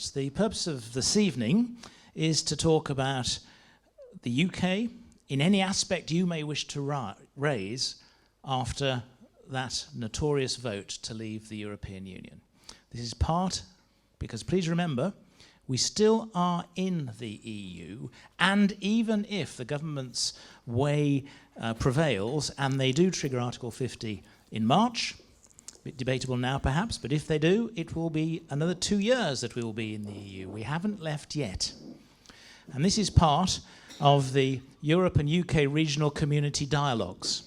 The purpose of this evening is to talk about the UK in any aspect you may wish to raise after that notorious vote to leave the European Union. This is part, because please remember, we still are in the EU, and even if the government's way prevails and they do trigger Article 50 in March, a bit debatable now perhaps, but if they do, it will be another 2 years that we will be in the EU. We haven't left yet. And this is part of the Europe and UK regional community dialogues.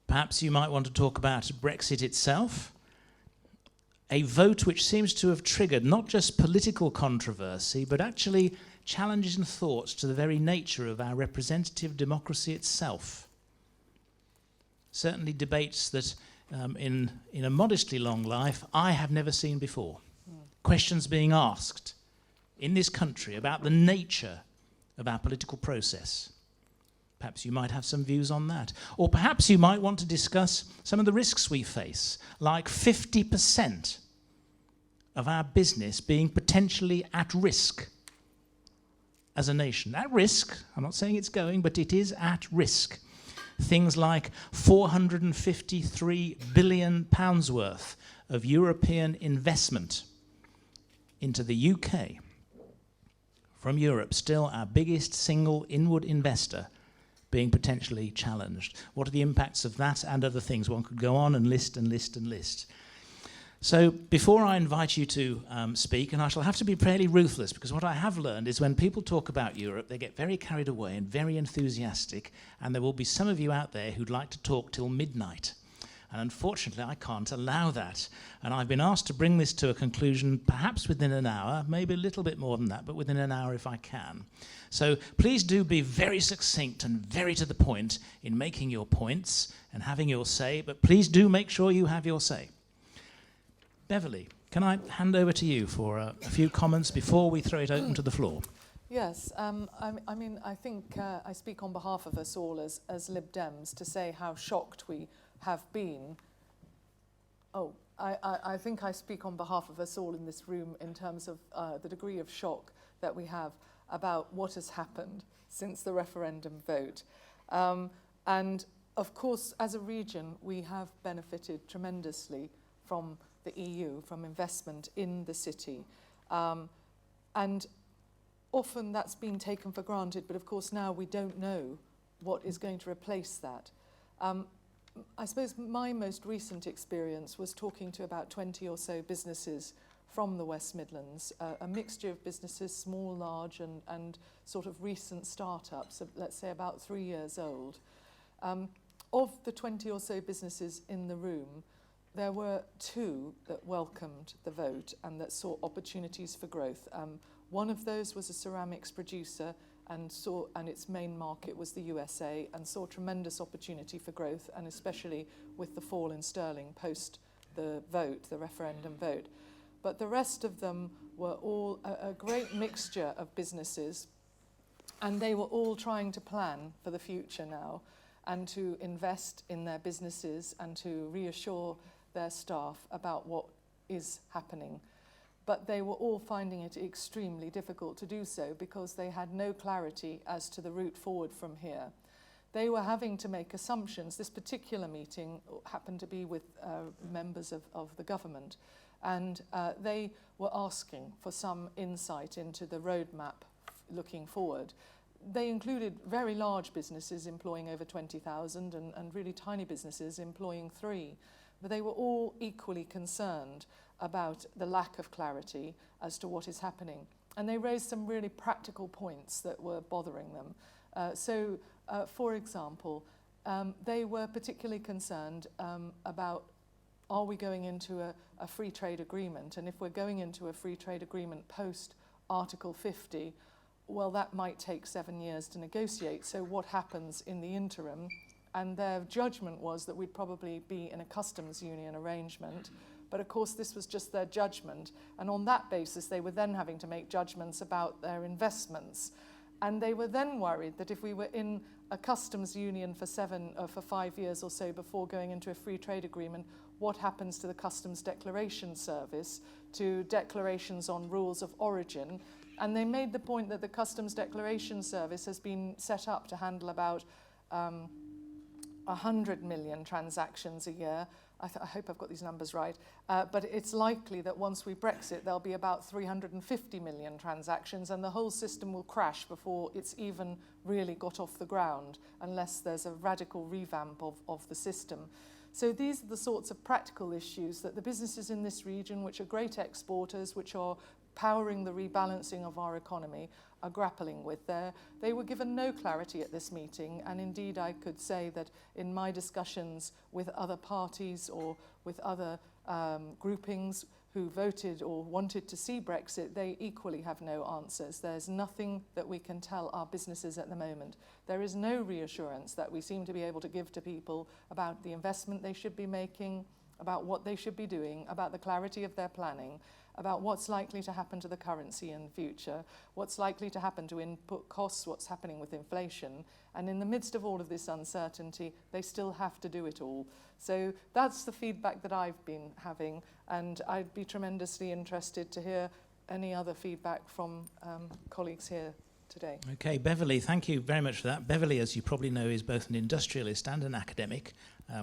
Perhaps you might want to talk about Brexit itself, a vote which seems to have triggered not just political controversy, but actually challenges and thoughts to the very nature of our representative democracy itself. Certainly debates that in a modestly long life I have never seen before. Questions being asked in this country about the nature of our political process. Perhaps you might have some views on that. Or perhaps you might want to discuss some of the risks we face, like 50% of our business being potentially at risk as a nation. At risk, I'm not saying it's going, but it is at risk. Things like £453 billion worth of European investment into the UK from Europe, still our biggest single inward investor, being potentially challenged. What are the impacts of that and other things? One could go on and list and list and list. So before I invite you to speak, and I shall have to be fairly ruthless, because what I have learned is when people talk about Europe, they get very carried away and very enthusiastic, and there will be some of you out there who'd like to talk till midnight. And unfortunately, I can't allow that. And I've been asked to bring this to a conclusion perhaps within an hour, maybe a little bit more than that, but within an hour if I can. So please do be very succinct and very to the point in making your points and having your say, but please do make sure you have your say. Beverly, can I hand over to you for a few comments before we throw it open to the floor? Yes, I mean, I think I speak on behalf of us all as Lib Dems to say how shocked we have been. Oh, I think I speak on behalf of us all in this room in terms of the degree of shock that we have about what has happened since the referendum vote. And of course, as a region, we have benefited tremendously from the EU, from investment in the city. And often that's been taken for granted, but of course now we don't know what is going to replace that. I suppose my most recent experience was talking to about 20 or so businesses from the West Midlands, a mixture of businesses, small, large, and sort of recent startups, let's say about 3 years old. Of the 20 or so businesses in the room, there were 2 that welcomed the vote and that saw opportunities for growth. One of those was a ceramics producer and its main market was the USA, and saw tremendous opportunity for growth, and especially with the fall in sterling post the vote, the referendum vote. But the rest of them were all a great mixture of businesses, and they were all trying to plan for the future now and to invest in their businesses and to reassure their staff about what is happening. But they were all finding it extremely difficult to do so because they had no clarity as to the route forward from here. They were having to make assumptions. This particular meeting happened to be with members of the government, and they were asking for some insight into the roadmap looking forward. They included very large businesses employing over 20,000 and really tiny businesses employing 3. But they were all equally concerned about the lack of clarity as to what is happening. And they raised some really practical points that were bothering them. For example, they were particularly concerned about, are we going into a free trade agreement? And if we're going into a free trade agreement post Article 50, well, that might take 7 years to negotiate. So what happens in the interim? And their judgment was that we'd probably be in a customs union arrangement. But of course, this was just their judgment. And on that basis, they were then having to make judgments about their investments. And they were then worried that if we were in a customs union for 5 years or so before going into a free trade agreement, what happens to the Customs Declaration Service, to declarations on rules of origin. And they made the point that the Customs Declaration Service has been set up to handle about 100 million transactions a year. I hope I've got these numbers right. But it's likely that once we Brexit, there'll be about 350 million transactions, and the whole system will crash before it's even really got off the ground, unless there's a radical revamp of the system. So these are the sorts of practical issues that the businesses in this region, which are great exporters, which are powering the rebalancing of our economy, are grappling with. They were given no clarity at this meeting, and indeed I could say that in my discussions with other parties or with other groupings who voted or wanted to see Brexit, they equally have no answers. There's nothing that we can tell our businesses at the moment. There is no reassurance that we seem to be able to give to people about the investment they should be making, about what they should be doing, about the clarity of their planning, about what's likely to happen to the currency in the future, what's likely to happen to input costs, what's happening with inflation. And in the midst of all of this uncertainty, they still have to do it all. So that's the feedback that I've been having, and I'd be tremendously interested to hear any other feedback from colleagues here today. Okay, Beverly, thank you very much for that. Beverly, as you probably know, is both an industrialist and an academic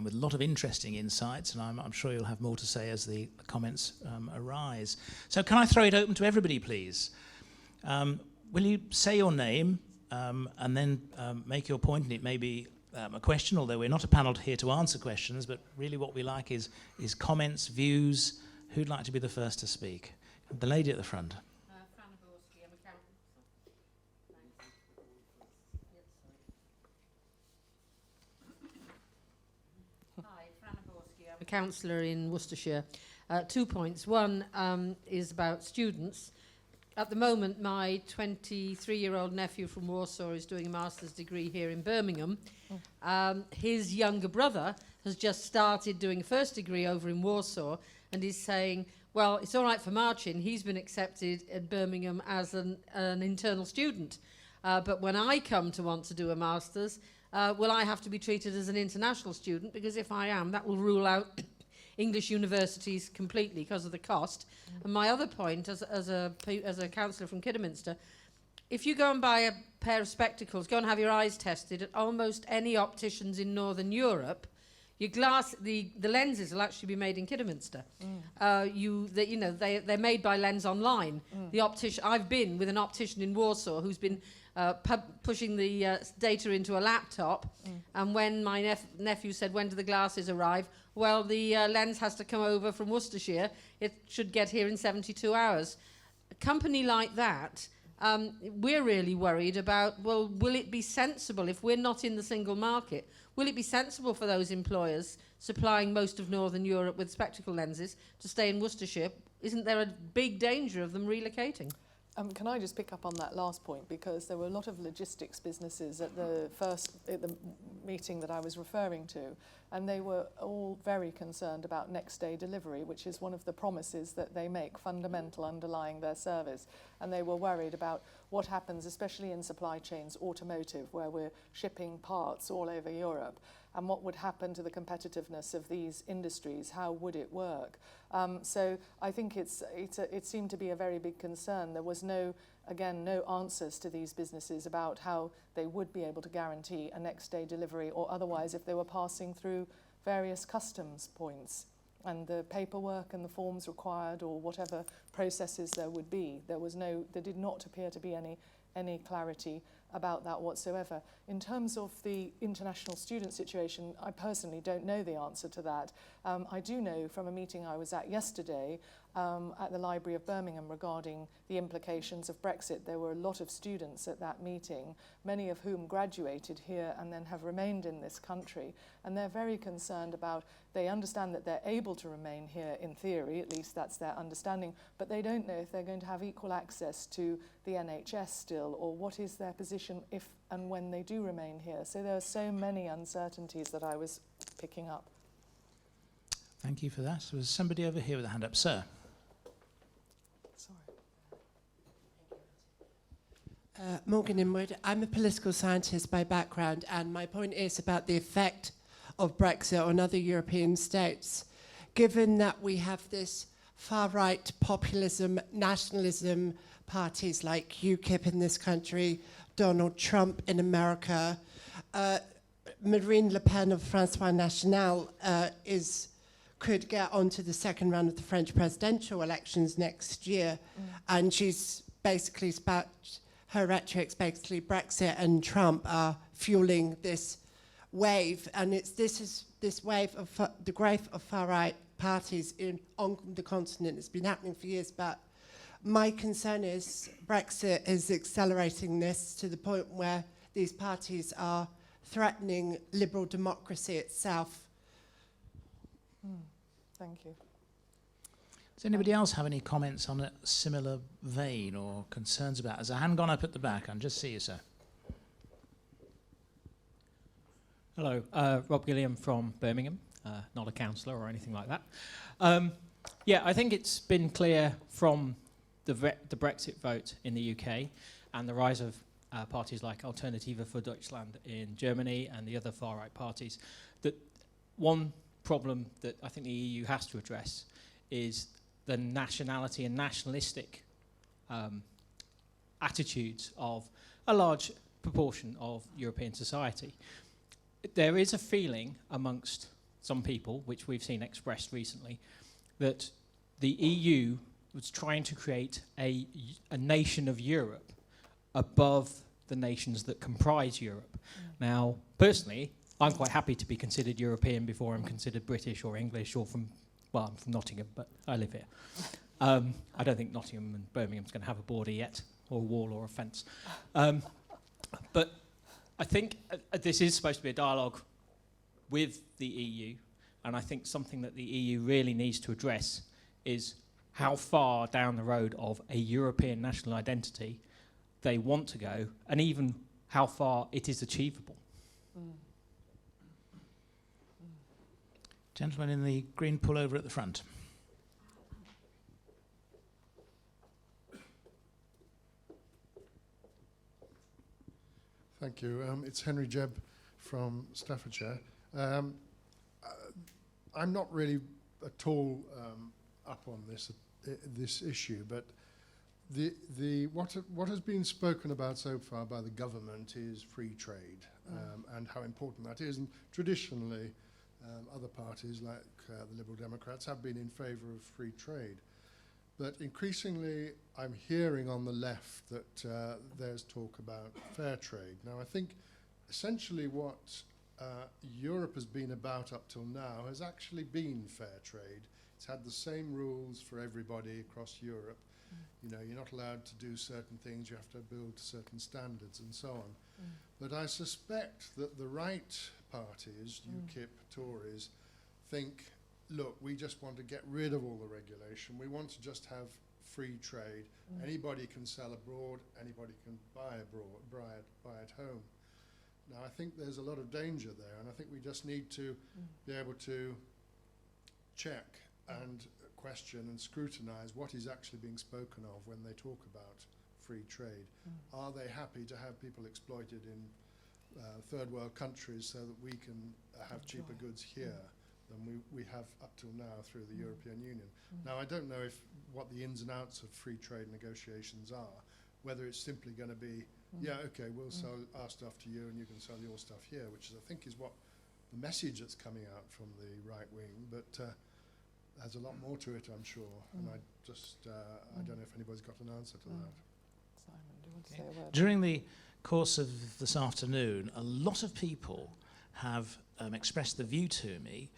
with a lot of interesting insights, and I'm sure you'll have more to say as the comments arise. So can I throw it open to everybody, please? Will you say your name and then make your point, and it may be a question, although we're not a panel here to answer questions, but really what we like is comments, views. Who'd like to be the first to speak? The lady at the front. A councillor in Worcestershire. 2 points. One is about students. At the moment, my 23-year-old nephew from Warsaw is doing a master's degree here in Birmingham. His younger brother has just started doing a first degree over in Warsaw, and he's saying, well, it's all right for marching. He's been accepted at Birmingham as an internal student. But when I come to want to do a master's, will I have to be treated as an international student? Because if I am, that will rule out English universities completely because of the cost. And my other point, as a councillor from Kidderminster, if you go and buy a pair of spectacles, go and have your eyes tested at almost any opticians in Northern Europe, your glass, the lenses will actually be made in Kidderminster. They're made by Lens Online. The optician, I've been with an optician in Warsaw who's been pushing the data into a laptop, and when my nephew said, when do the glasses arrive? Well, the lens has to come over from Worcestershire. It should get here in 72 hours. A company like that, we're really worried about, well, will it be sensible if we're not in the single market? Will it be sensible for those employers supplying most of Northern Europe with spectacle lenses to stay in Worcestershire? Isn't there a big danger of them relocating? Can I just pick up on that last point, because there were a lot of logistics businesses at the meeting that I was referring to, and they were all very concerned about next day delivery, which is one of the promises that they make, fundamental underlying their service. And they were worried about what happens, especially in supply chains, automotive, where we're shipping parts all over Europe, and what would happen to the competitiveness of these industries, how would it work? So I think it seemed to be a very big concern. There was no answers to these businesses about how they would be able to guarantee a next day delivery, or otherwise if they were passing through various customs points and the paperwork and the forms required, or whatever processes there would be. There did not appear to be any clarity about that whatsoever. In terms of the international student situation, I personally don't know the answer to that. I do know from a meeting I was at yesterday at the Library of Birmingham regarding the implications of Brexit. There were a lot of students at that meeting, many of whom graduated here and then have remained in this country, and they're very concerned about, they understand that they're able to remain here in theory, at least that's their understanding, but they don't know if they're going to have equal access to the NHS still, or what is their position if and when they do remain here. So there are so many uncertainties that I was picking up. Thank you for that. There was somebody over here with a hand up. Sir. Morgan Inwood. I'm a political scientist by background, and my point is about the effect of Brexit on other European states. Given that we have this far-right populism, nationalism parties like UKIP in this country, Donald Trump in America, Marine Le Pen of François National could get onto the second round of the French presidential elections next year, and she's basically her rhetoric's basically Brexit and Trump are fueling this wave, and this wave of the growth of far-right parties on the continent. It's been happening for years, but my concern is Brexit is accelerating this to the point where these parties are threatening liberal democracy itself. Thank you. Does anybody else have any comments on a similar vein or concerns about? Has a hand gone up at the back? I can just see you, sir. Hello, Rob Gilliam from Birmingham, not a councillor or anything like that. Yeah, I think it's been clear from the Brexit vote in the UK and the rise of parties like Alternative für Deutschland in Germany and the other far-right parties that one problem that I think the EU has to address is the nationality and nationalistic attitudes of a large proportion of European society. There is a feeling amongst some people, which we've seen expressed recently, that the EU was trying to create a nation of Europe above the nations that comprise Europe. Now, personally, I'm quite happy to be considered European before I'm considered British or English or I'm from Nottingham, but I live here. I don't think Nottingham and Birmingham's going to have a border yet, or a wall or a fence. But I think this is supposed to be a dialogue with the EU, and I think something that the EU really needs to address is how far down the road of a European national identity they want to go, and even how far it is achievable. Gentleman in the green pullover at the front. Thank you. It's Henry Jebb from Staffordshire. I'm not really at all up on this issue, but what has been spoken about so far by the government is free trade and how important that is. And traditionally, other parties like the Liberal Democrats have been in favour of free trade. But increasingly, I'm hearing on the left that there's talk about fair trade. Now, I think essentially what Europe has been about up till now has actually been fair trade. It's had the same rules for everybody across Europe. You know, you're not allowed to do certain things, you have to build to certain standards and so on. But I suspect that the right parties, UKIP, Tories, think, look, we just want to get rid of all the regulation. We want to just have free trade. Anybody can sell abroad, anybody can buy abroad, buy at home. Now, I think there's a lot of danger there, and I think we just need to be able to check and question and scrutinise what is actually being spoken of when they talk about free trade. Are they happy to have people exploited in third world countries so that we can have cheaper goods here than we have up till now through the European Union? Now, I don't know what the ins and outs of free trade negotiations are, whether it's simply going to be, yeah, okay, we'll sell our stuff to you and you can sell your stuff here, which is, I think is what the message that's coming out from the right wing, but there's a lot more to it, I'm sure, and I don't know if anybody's got an answer to that. Simon, do you want to say a word? During the course of this afternoon, a lot of people have expressed the view to me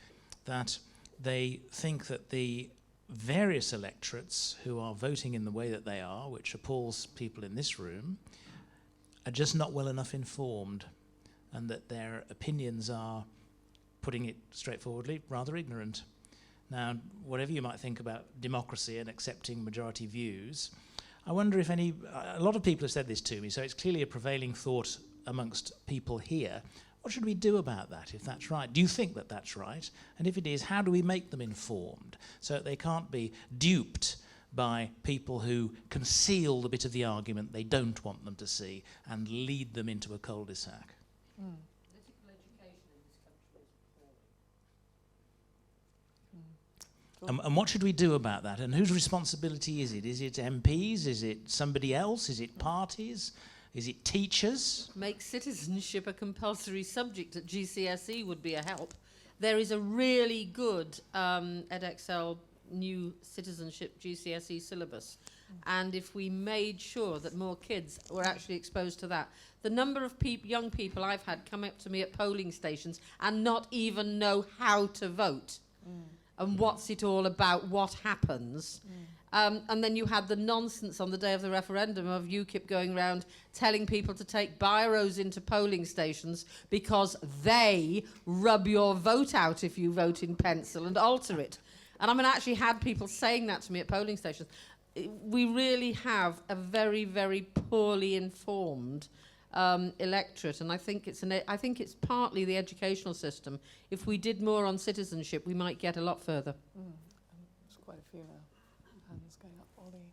that they think that the various electorates who are voting in the way that they are, which appalls people in this room, are just not well enough informed, and that their opinions are, putting it straightforwardly, rather ignorant. Now, whatever you might think about democracy and accepting majority views, I wonder if a lot of people have said this to me, so it's clearly a prevailing thought amongst people here. What should we do about that, if that's right? Do you think that that's right? And if it is, how do we make them informed so that they can't be duped by people who conceal the bit of the argument they don't want them to see and lead them into a cul-de-sac. Political education in this country is poor. And what should we do about that? And whose responsibility is it? Is it MPs? Is it somebody else? Is it parties? Is it teachers? Make citizenship a compulsory subject at GCSE would be a help. There is a really good edXL new citizenship GCSE syllabus. And if we made sure that more kids were actually exposed to that, the number of young people I've had come up to me at polling stations and not even know how to vote and what's it all about, what happens. And then you had the nonsense on the day of the referendum of UKIP going around telling people to take biros into polling stations because they rub your vote out if you vote in pencil and alter it. And I mean, I actually had people saying that to me at polling stations. We really have a very, very poorly informed electorate, and I think it's partly the educational system. If we did more on citizenship, we might get a lot further. There's quite a few now. Hands going up. Ollie.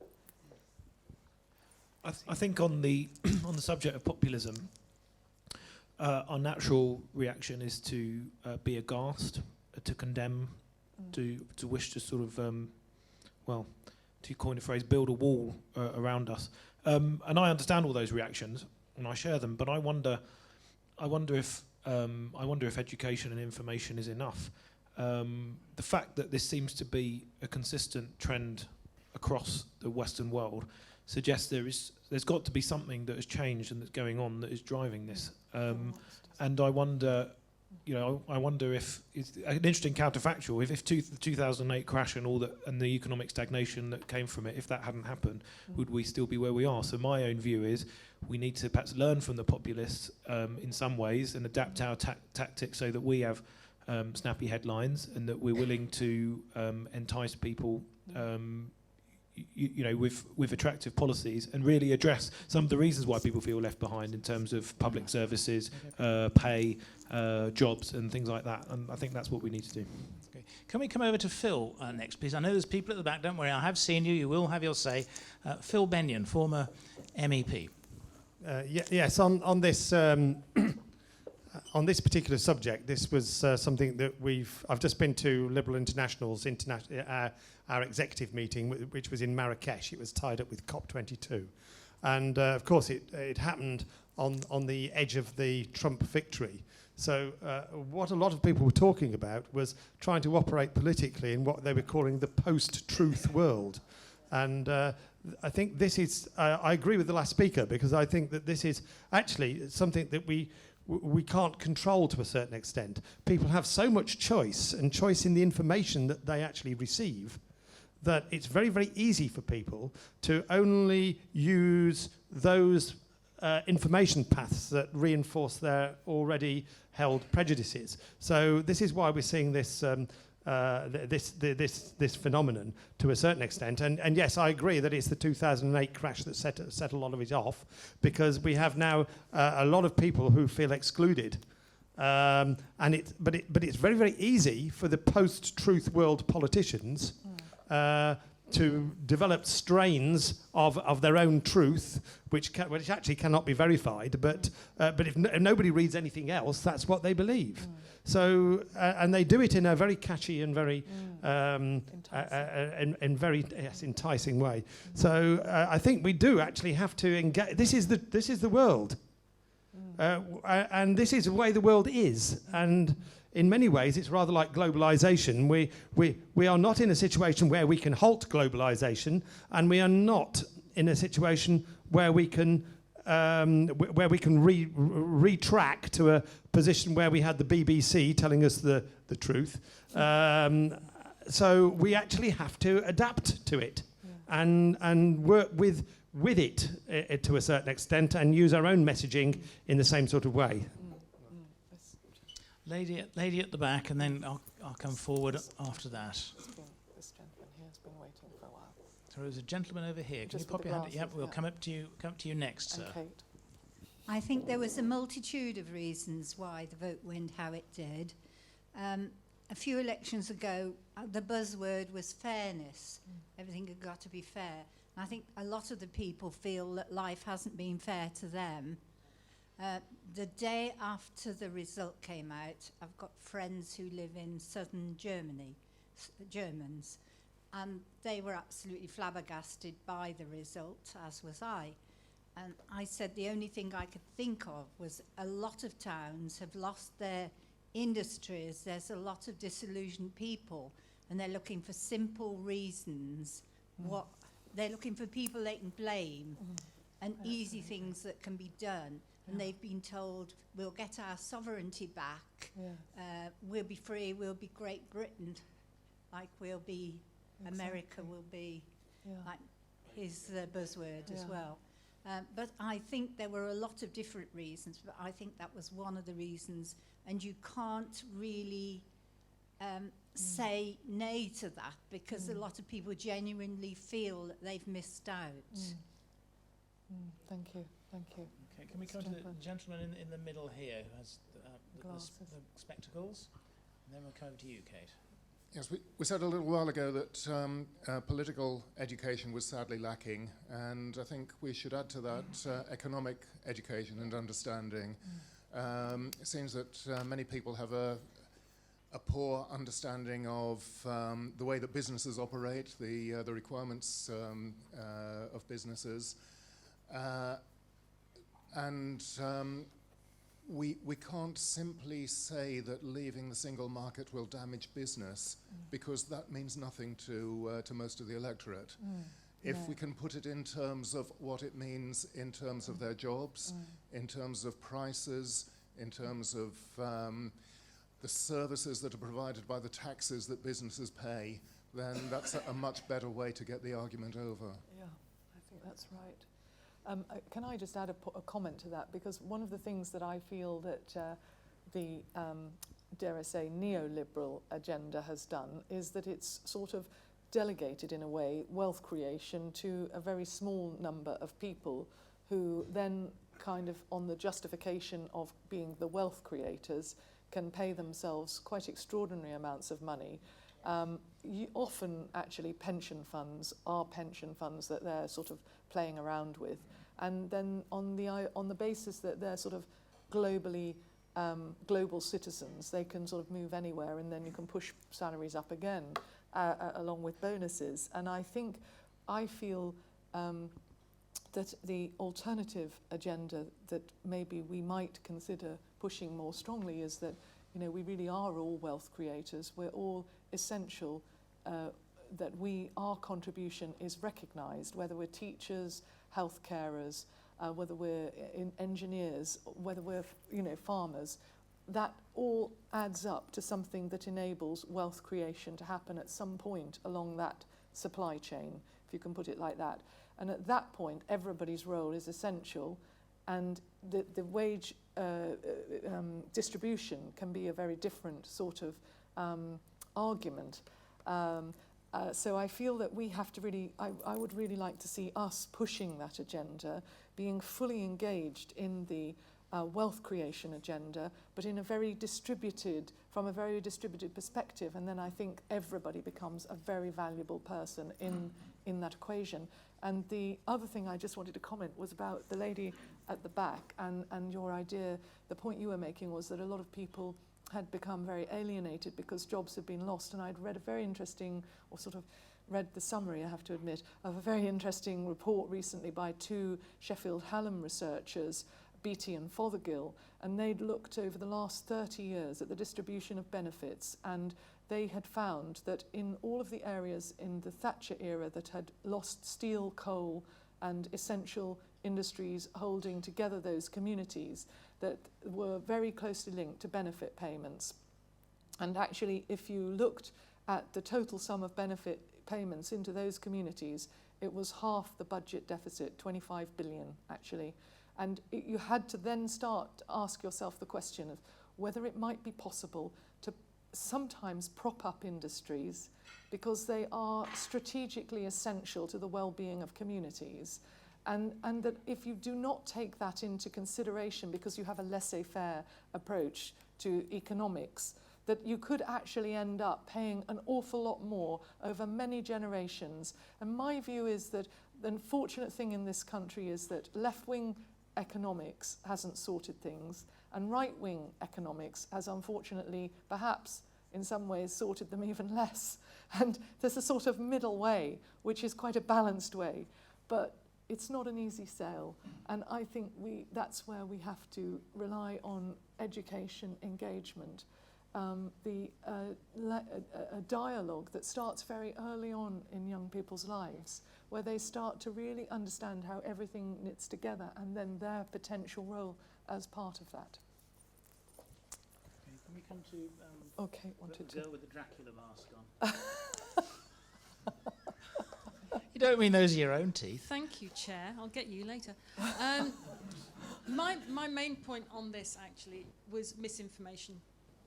I think on the on the subject of populism, our natural reaction is to be aghast, to condemn, to wish to sort of, to coin a phrase, build a wall around us. And I understand all those reactions, and I share them. But I wonder if education and information is enough. The fact that this seems to be a consistent trend across the Western world suggests there's got to be something that has changed and that's going on that is driving this. And I wonder. I wonder if it's an interesting counterfactual. If the 2008 crash and and the economic stagnation that came from it, if that hadn't happened, would we still be where we are? So my own view is we need to perhaps learn from the populists in some ways and adapt our tactics so that we have snappy headlines and that we're willing to entice people. With attractive policies and really address some of the reasons why people feel left behind in terms of public services, pay, jobs and things like that. And I think that's what we need to do. Okay. Can we come over to Phil next, please? I know there's people at the back. Don't worry, I have seen you. You will have your say. Phil Benyon, former MEP. Yes, on this on this particular subject, this was something that I've just been to Liberal International's our executive meeting, which was in Marrakesh. It was tied up with COP22. And of course, it happened on the edge of the Trump victory. So what a lot of people were talking about was trying to operate politically in what they were calling the post-truth world. And I think this is, I agree with the last speaker, because I think that this is actually something that we can't control to a certain extent. People have so much choice and choice in the information that they actually receive that it's very, very easy for people to only use those information paths that reinforce their already held prejudices. So this is why we're seeing this this phenomenon to a certain extent. And yes, I agree that it's the 2008 crash that set a lot of it off, because we have now a lot of people who feel excluded. But it's very, very easy for the post-truth world politicians to develop strains of their own truth, which actually cannot be verified. But if nobody reads anything else, that's what they believe. So and they do it in a very catchy and very enticing way. So I think we do actually have to engage. This is the world, and this is the way the world is. And in many ways, it's rather like globalization. We are not in a situation where we can halt globalization, and we are not in a situation where we can retrack to a position where we had the BBC telling us the truth. So we actually have to adapt to it and work with it to a certain extent, and use our own messaging in the same sort of way. Lady at the back, and then I'll come forward after that. This gentleman here has been waiting for a while. So there's a gentleman over here. Can Just you pop with the your hand? Yep, glasses, we'll yeah. come up to you next, sir. And Kate. I think there was a multitude of reasons why the vote went how it did. a few elections ago, the buzzword was fairness. Everything had got to be fair. And I think a lot of the people feel that life hasn't been fair to them. The day after the result came out, I've got friends who live in southern Germany, Germans, and they were absolutely flabbergasted by the result, as was I. And I said the only thing I could think of was a lot of towns have lost their industries. There's a lot of disillusioned people, and they're looking for simple reasons. They're looking for people they can blame and easy things that can be done. And they've been told, we'll get our sovereignty back, we'll be free, we'll be Great Britain, like we'll be, America will be, like his buzzword as well. But I think there were a lot of different reasons, but I think that was one of the reasons. And you can't really say nay to that, because a lot of people genuinely feel that they've missed out. Thank you. Okay, can we come to the gentleman in the middle here who has the spectacles? And then we'll come over to you, Kate. Yes, we said a little while ago that political education was sadly lacking, and I think we should add to that economic education and understanding. It seems that many people have a poor understanding of the way that businesses operate, the requirements of businesses, and we can't simply say that leaving the single market will damage business, because that means nothing to most of the electorate. If we can put it in terms of what it means in terms of their jobs, in terms of prices, in terms of the services that are provided by the taxes that businesses pay, then that's a much better way to get the argument over. Yeah, I think that's right. Can I just add a comment to that? Because one of the things that I feel that the, dare I say, neoliberal agenda has done is that it's sort of delegated, in a way, wealth creation to a very small number of people who then kind of, on the justification of being the wealth creators, can pay themselves quite extraordinary amounts of money. Often, actually, pension funds are pension funds that they're sort of playing around with. And then on the basis that they're sort of global citizens, they can sort of move anywhere, and then you can push salaries up again, along with bonuses. And I feel that the alternative agenda that maybe we might consider pushing more strongly is that, you know, we really are all wealth creators. We're all essential, that our contribution is recognised, whether we're teachers, health carers, whether we're engineers, whether we're, you know, farmers. That all adds up to something that enables wealth creation to happen at some point along that supply chain, if you can put it like that. And at that point, everybody's role is essential, and the wage distribution can be a very different sort of argument. So I feel that we have to really, I would really like to see us pushing that agenda, being fully engaged in the wealth creation agenda, but in a very distributed, from a very distributed perspective. And then I think everybody becomes a very valuable person in that equation. And the other thing I just wanted to comment was about the lady at the back, and your idea, the point you were making was that a lot of people had become very alienated because jobs had been lost. And I'd read a very interesting, or sort of read the summary, I have to admit, of a very interesting report recently by two Sheffield Hallam researchers, Beattie and Fothergill, and they'd looked over the last 30 years at the distribution of benefits, and they had found that in all of the areas in the Thatcher era that had lost steel, coal, and essential industries holding together those communities, that were very closely linked to benefit payments. And actually, if you looked at the total sum of benefit payments into those communities, it was half the budget deficit, 25 billion actually. And you had to then start to ask yourself the question of whether it might be possible to sometimes prop up industries because they are strategically essential to the well-being of communities. And that if you do not take that into consideration because you have a laissez-faire approach to economics, that you could actually end up paying an awful lot more over many generations. And my view is that the unfortunate thing in this country is that left-wing economics hasn't sorted things, and right-wing economics has unfortunately, perhaps in some ways, sorted them even less. And there's a sort of middle way, which is quite a balanced way, but it's not an easy sale. And I think that's where we have to rely on education, engagement, a dialogue that starts very early on in young people's lives, where they start to really understand how everything knits together and then their potential role as part of that. Okay, can we come to Okay, girl with the Dracula mask on? You don't mean those are your own teeth? Thank you, Chair. I'll get you later. My main point on this actually was misinformation.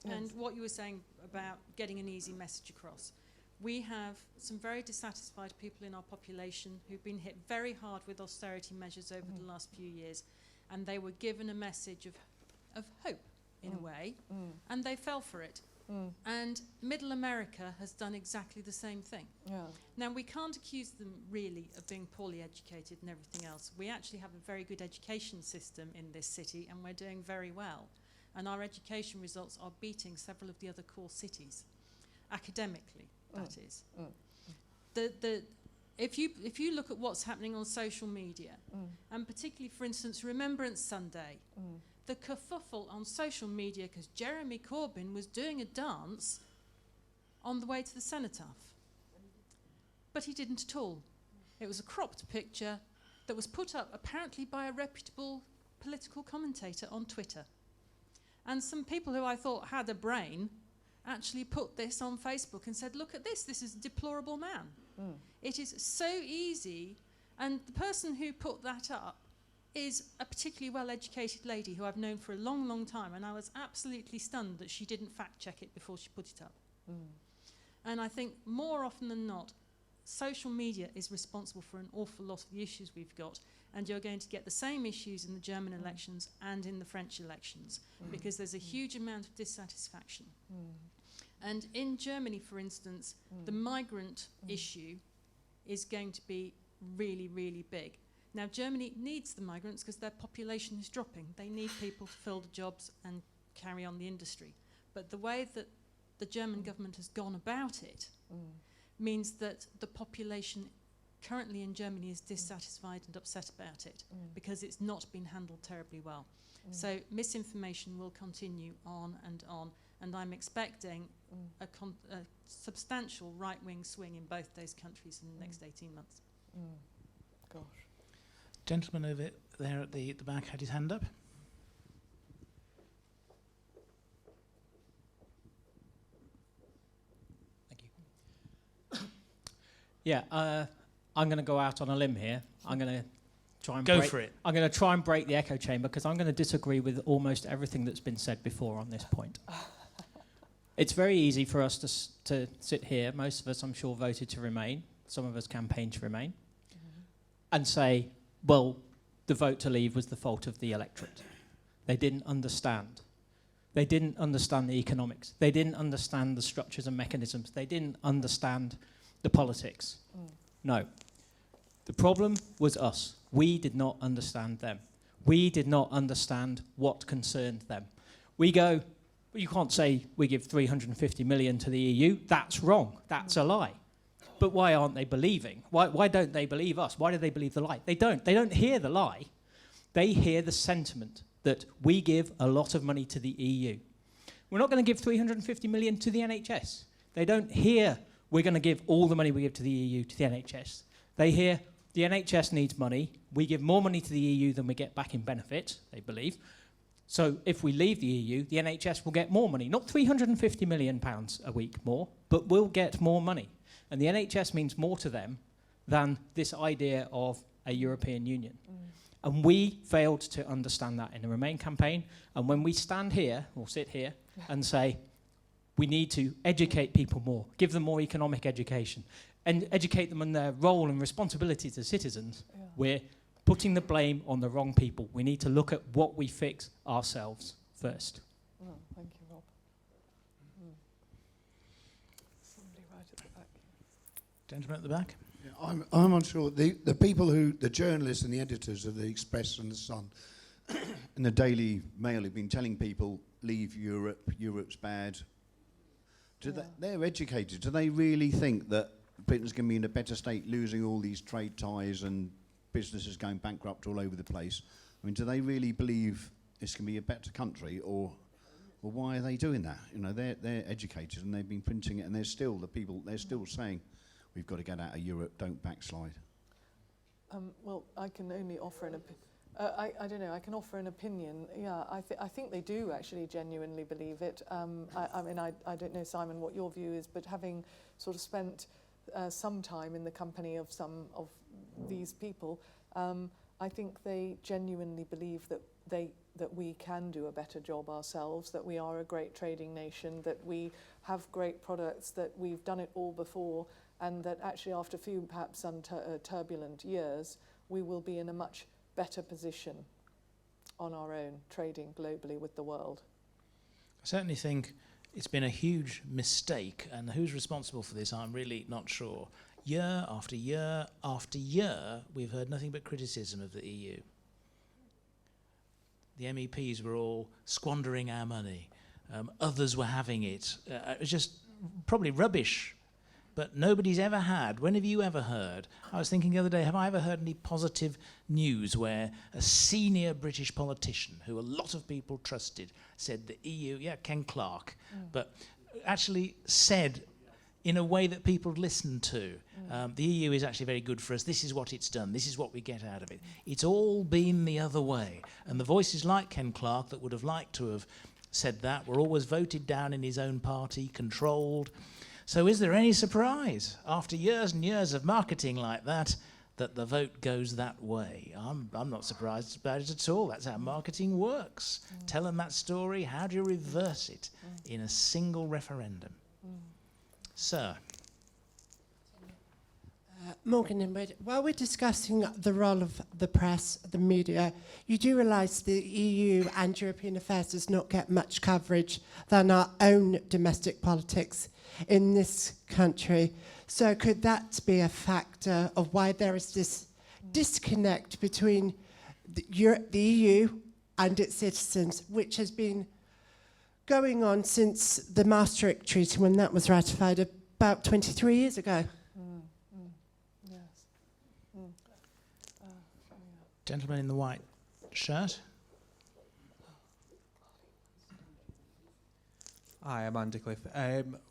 Yes. And what you were saying about getting an easy message across. We have some very dissatisfied people in our population who've been hit very hard with austerity measures over the last few years, and they were given a message of hope in a way, and they fell for it. And Middle America has done exactly the same thing. Yeah. Now, we can't accuse them really of being poorly educated and everything else. We actually have a very good education system in this city, and we're doing very well. And our education results are beating several of the other core cities, academically, that is. If you look at what's happening on social media, and particularly, for instance, Remembrance Sunday, the kerfuffle on social media because Jeremy Corbyn was doing a dance on the way to the cenotaph. But he didn't at all. It was a cropped picture that was put up apparently by a reputable political commentator on Twitter. And some people who I thought had a brain actually put this on Facebook and said, look at this, this is a deplorable man. It is so easy, and the person who put that up is a particularly well-educated lady who I've known for a long, long time, and I was absolutely stunned that she didn't fact-check it before she put it up. And I think more often than not, social media is responsible for an awful lot of the issues we've got, and you're going to get the same issues in the German elections and in the French elections, because there's a huge amount of dissatisfaction. And in Germany, for instance, the migrant issue is going to be really, really big. Now, Germany needs the migrants because their population is dropping. They need people to fill the jobs and carry on the industry. But the way that the German government has gone about it means that the population currently in Germany is dissatisfied and upset about it because it's not been handled terribly well. So misinformation will continue on, and I'm expecting a substantial right-wing swing in both those countries in the next 18 months. Gosh. Gentleman over there at the back had his hand up. Thank you. Yeah, I'm going to go out on a limb here. I'm going to try and Go for it. I'm going to try and break the echo chamber because I'm going to disagree with almost everything that's been said before on this point. It's very easy for us to sit here. Most of us, I'm sure, voted to remain. Some of us campaigned to remain, and say, well, the vote to leave was the fault of the electorate. They didn't understand. They didn't understand the economics. They didn't understand the structures and mechanisms. They didn't understand the politics. No. The problem was us. We did not understand them. We did not understand what concerned them. We go, well, you can't say we give 350 million to the EU. That's wrong. That's a lie. But why aren't they believing? Why don't they believe us? Why do they believe the lie? They don't. They don't hear the lie. They hear the sentiment that we give a lot of money to the EU. We're not going to give 350 million to the NHS. They don't hear we're going to give all the money we give to the EU to the NHS. They hear the NHS needs money. We give more money to the EU than we get back in benefit, they believe. So if we leave the EU, the NHS will get more money. Not £350 million a week more, but we'll get more money. And the NHS means more to them than this idea of a European Union. And we failed to understand that in the Remain campaign. And when we stand here, or sit here, and say, we need to educate people more, give them more economic education, and educate them on their role and responsibilities as citizens, we're putting the blame on the wrong people. We need to look at what we fix ourselves first. Thank you, Rob. Somebody right at the back. Gentleman at the back. Yeah, I'm unsure. The people the journalists and the editors of the Express and the Sun and the Daily Mail have been telling people, leave Europe, Europe's bad. They're educated. Do they really think that Britain's going to be in a better state, losing all these trade ties and businesses going bankrupt all over the place? I mean, do they really believe it's going to be a better country, or why are they doing that? You know, they're educated and they've been printing it, and they're still saying, we've got to get out of Europe, don't backslide. Well, I can only offer an opinion. I don't know, I can offer an opinion. Yeah, I think they do actually genuinely believe it. I mean, I don't know, Simon, what your view is, but having sort of spent some time in the company of some of these people, I think they genuinely believe that we can do a better job ourselves, that we are a great trading nation, that we have great products, that we've done it all before, and that actually after a few perhaps turbulent years, we will be in a much better position on our own, trading globally with the world. I certainly think it's been a huge mistake, and who's responsible for this, I'm really not sure. Year after year after year, we've heard nothing but criticism of the EU. The MEPs were all squandering our money. Others were having it. It was just probably rubbish. But nobody's ever had, when have you ever heard, I was thinking the other day, have I ever heard any positive news where a senior British politician, who a lot of people trusted, said the EU, yeah, Ken Clarke, but actually said in a way that people listened to, the EU is actually very good for us, this is what it's done, this is what we get out of it. It's all been the other way. And the voices like Ken Clarke that would have liked to have said that were always voted down in his own party, controlled. So is there any surprise, after years and years of marketing like that, that the vote goes that way? I'm not surprised about it at all. That's how marketing works. Tell them that story. How do you reverse it in a single referendum? Sir. Morgan and Wade, while we're discussing the role of the press, the media, you do realise the EU and European affairs does not get much coverage than our own domestic politics in this country. So could that be a factor of why there is this disconnect between the EU and its citizens, which has been going on since the Maastricht Treaty, when that was ratified about 23 years ago? Gentleman in the white shirt. Hi, I'm Andy Cliff.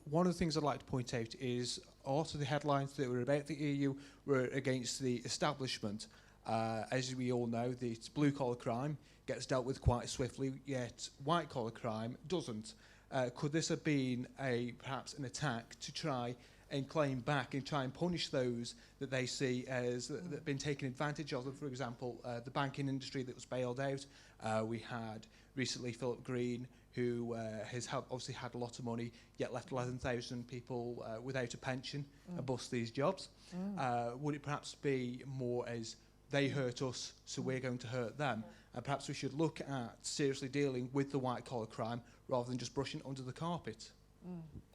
One of the things I'd like to point out is a lot of the headlines that were about the EU were against the establishment. As we all know, the blue-collar crime gets dealt with quite swiftly, yet white-collar crime doesn't. Could this have been perhaps an attack to try and claim back and try and punish those that they see as that have been taken advantage of? For example, the banking industry that was bailed out. We had recently Philip Green, who has obviously had a lot of money, yet left 11,000 people without a pension and bust these jobs. Would it perhaps be more as they hurt us, so we're going to hurt them? And perhaps we should look at seriously dealing with the white-collar crime rather than just brushing it under the carpet.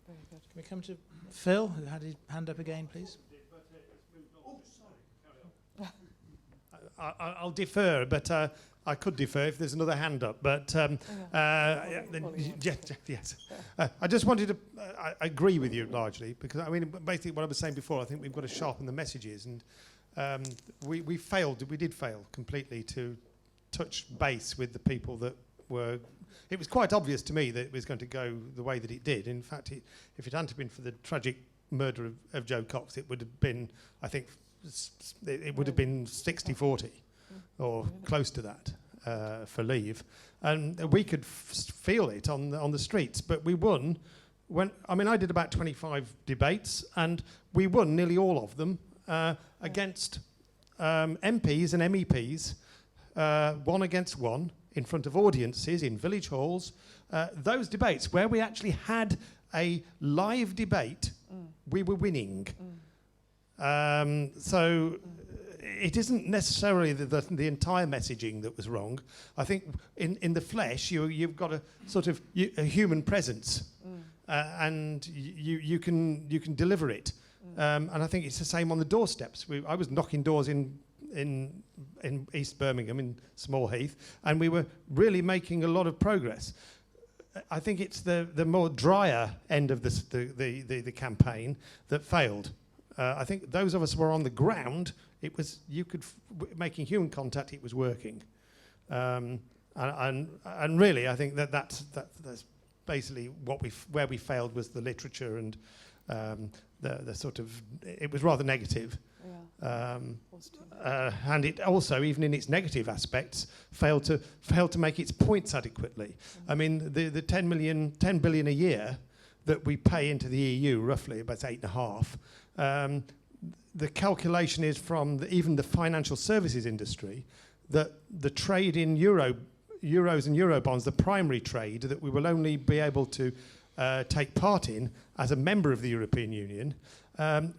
Very good. Can we come to Phil, who had his hand up again, please? I'll defer, but I could defer if there's another hand up. But yes, I just wanted to. I agree with you largely, because I mean, basically what I was saying before. I think we've got to sharpen the messages, and we failed. We did fail completely to touch base with the people that were. It was quite obvious to me that it was going to go the way that it did. In fact, if it hadn't been for the tragic murder of Joe Cox, it would have been, I think, it would have been 60-40 or close to that for Leave. And we could feel it on the streets, but we won. I did about 25 debates, and we won nearly all of them against MPs and MEPs, one against one, in front of audiences, in village halls. Those debates where we actually had a live debate, we were winning. So it isn't necessarily the entire messaging that was wrong. I think in the flesh, you've got a sort of a human presence. and you can deliver it. And I think it's the same on the doorsteps. I was knocking doors in East Birmingham, in Small Heath, and we were really making a lot of progress. I think it's the more drier end of the campaign that failed. I think those of us who were on the ground, it was making human contact. It was working, and really, I think that's basically where we failed was the literature and the sort of, it was rather negative. Yeah. And it also, even in its negative aspects, failed to make its points adequately. I mean, the 10 billion a year that we pay into the EU, roughly about 8.5. The calculation is from even the financial services industry that the trade in euros and eurobonds, the primary trade that we will only be able to take part in as a member of the European Union,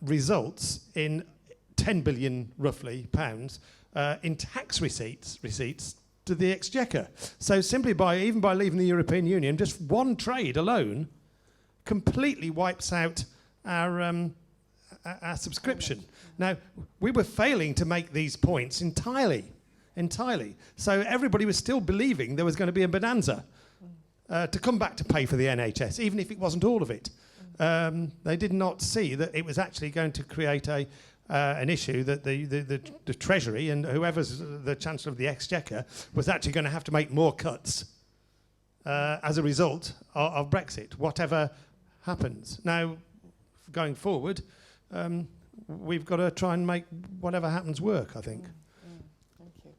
results in 10 billion, roughly, pounds in tax receipts to the Exchequer. So simply even by leaving the European Union, just one trade alone completely wipes out our subscription. Now, we were failing to make these points entirely. So everybody was still believing there was going to be a bonanza to come back to pay for the NHS, even if it wasn't all of it. They did not see that it was actually going to create an issue that the Treasury and whoever's the Chancellor of the Exchequer was actually going to have to make more cuts as a result of Brexit, whatever happens. Now, going forward, we've got to try and make whatever happens work, I think. Thank you.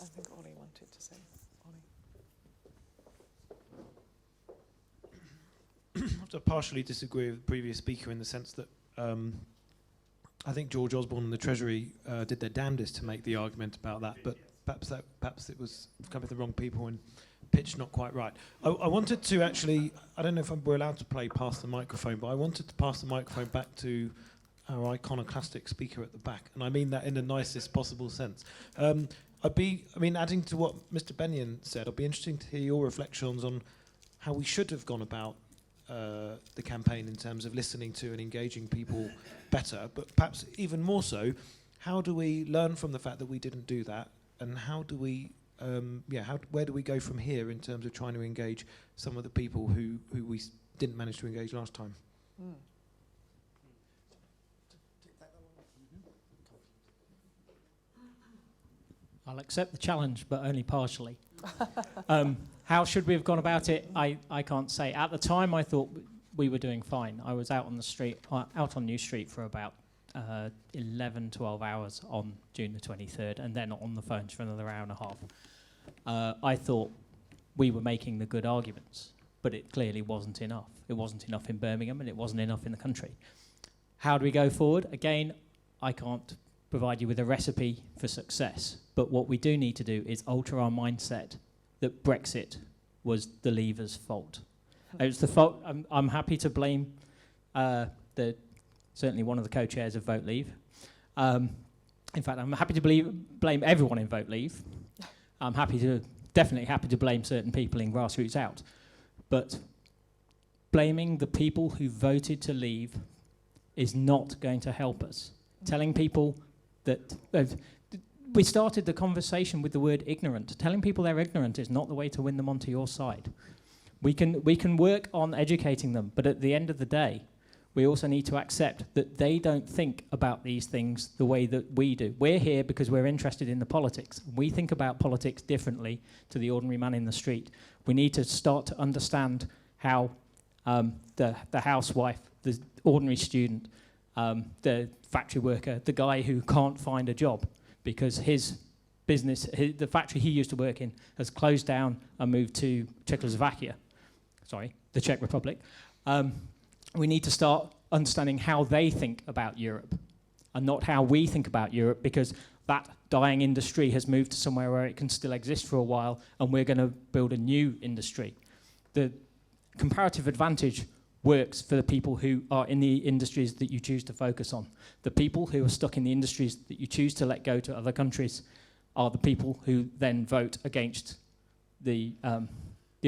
I think Ollie wanted to say. I have to partially disagree with the previous speaker in the sense that I think George Osborne and the Treasury did their damnedest to make the argument about that, but perhaps it was coming from the wrong people and pitched not quite right. I wanted to actually, I don't know if we're allowed to play Pass the Microphone, but I wanted to pass the microphone back to our iconoclastic speaker at the back, and I mean that in the nicest possible sense. Adding to what Mr. Bennion said, I'd be interested to hear your reflections on how we should have gone about the campaign in terms of listening to and engaging people better, but perhaps even more so, how do we learn from the fact that we didn't do that, and how do we, where do we go from here in terms of trying to engage some of the people who we didn't manage to engage last time? I'll accept the challenge, but only partially. How should we have gone about it? I can't say. At the time, I thought we were doing fine. I was out on the street, out on New Street for about 11, 12 hours on June the 23rd, and then on the phones for another hour and a half. I thought we were making the good arguments, but it clearly wasn't enough. It wasn't enough in Birmingham, and it wasn't enough in the country. How do we go forward? Again, I can't provide you with a recipe for success, but what we do need to do is alter our mindset that Brexit was the Leavers' fault. It was the fault. I'm happy to blame certainly one of the co-chairs of Vote Leave. In fact, I'm happy to blame everyone in Vote Leave. I'm definitely happy to blame certain people in Grassroots Out. But blaming the people who voted to leave is not going to help us. Telling people that we started the conversation with the word ignorant. Telling people they're ignorant is not the way to win them onto your side. We can work on educating them, but at the end of the day, we also need to accept that they don't think about these things the way that we do. We're here because we're interested in the politics. We think about politics differently to the ordinary man in the street. We need to start to understand how the housewife, the ordinary student, the factory worker, the guy who can't find a job because his business, the factory he used to work in, has closed down and moved to the Czech Republic. We need to start understanding how they think about Europe and not how we think about Europe, because that dying industry has moved to somewhere where it can still exist for a while, and we're going to build a new industry. The comparative advantage works for the people who are in the industries that you choose to focus on. The people who are stuck in the industries that you choose to let go to other countries are the people who then vote against the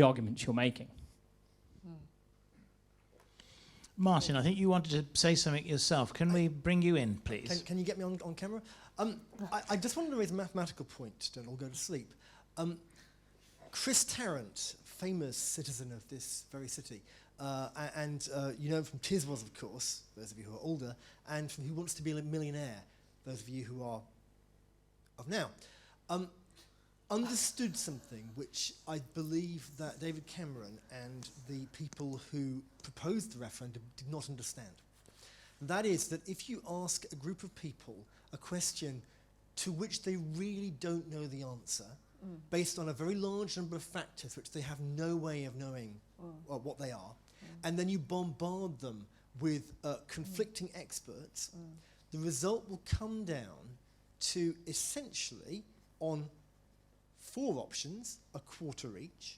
arguments you're making. Martin, I think you wanted to say something yourself. Can we bring you in, please? Can you get me on camera? I just wanted to raise a mathematical point, don't all go to sleep. Chris Tarrant, famous citizen of this very city, and you know him from Tiswas, of course, those of you who are older, and from Who Wants to Be a Millionaire, those of you who are of now, understood something which I believe that David Cameron and the people who proposed the referendum did not understand. And that is that if you ask a group of people a question to which they really don't know the answer, based on a very large number of factors which they have no way of knowing what they are, and then you bombard them with conflicting experts, the result will come down to essentially on 4 options, a quarter each,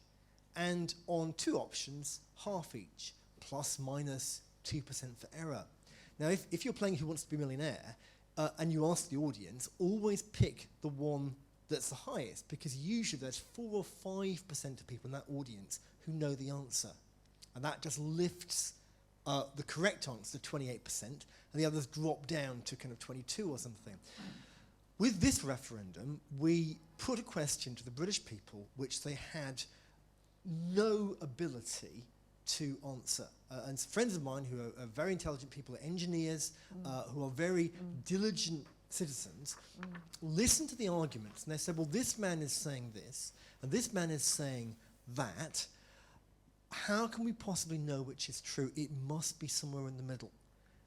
and on 2 options, half each, plus minus 2% for error. Now, if you're playing Who Wants to Be a Millionaire, and you ask the audience, always pick the one that's the highest, because usually there's 4 or 5% of people in that audience who know the answer. And that just lifts the correct answer to 28%, and the others drop down to kind of 22 or something. With this referendum, we put a question to the British people which they had no ability to answer. And friends of mine who are very intelligent people, engineers, who are very diligent citizens, listened to the arguments and they said, well, this man is saying this, and this man is saying that. How can we possibly know which is true? It must be somewhere in the middle.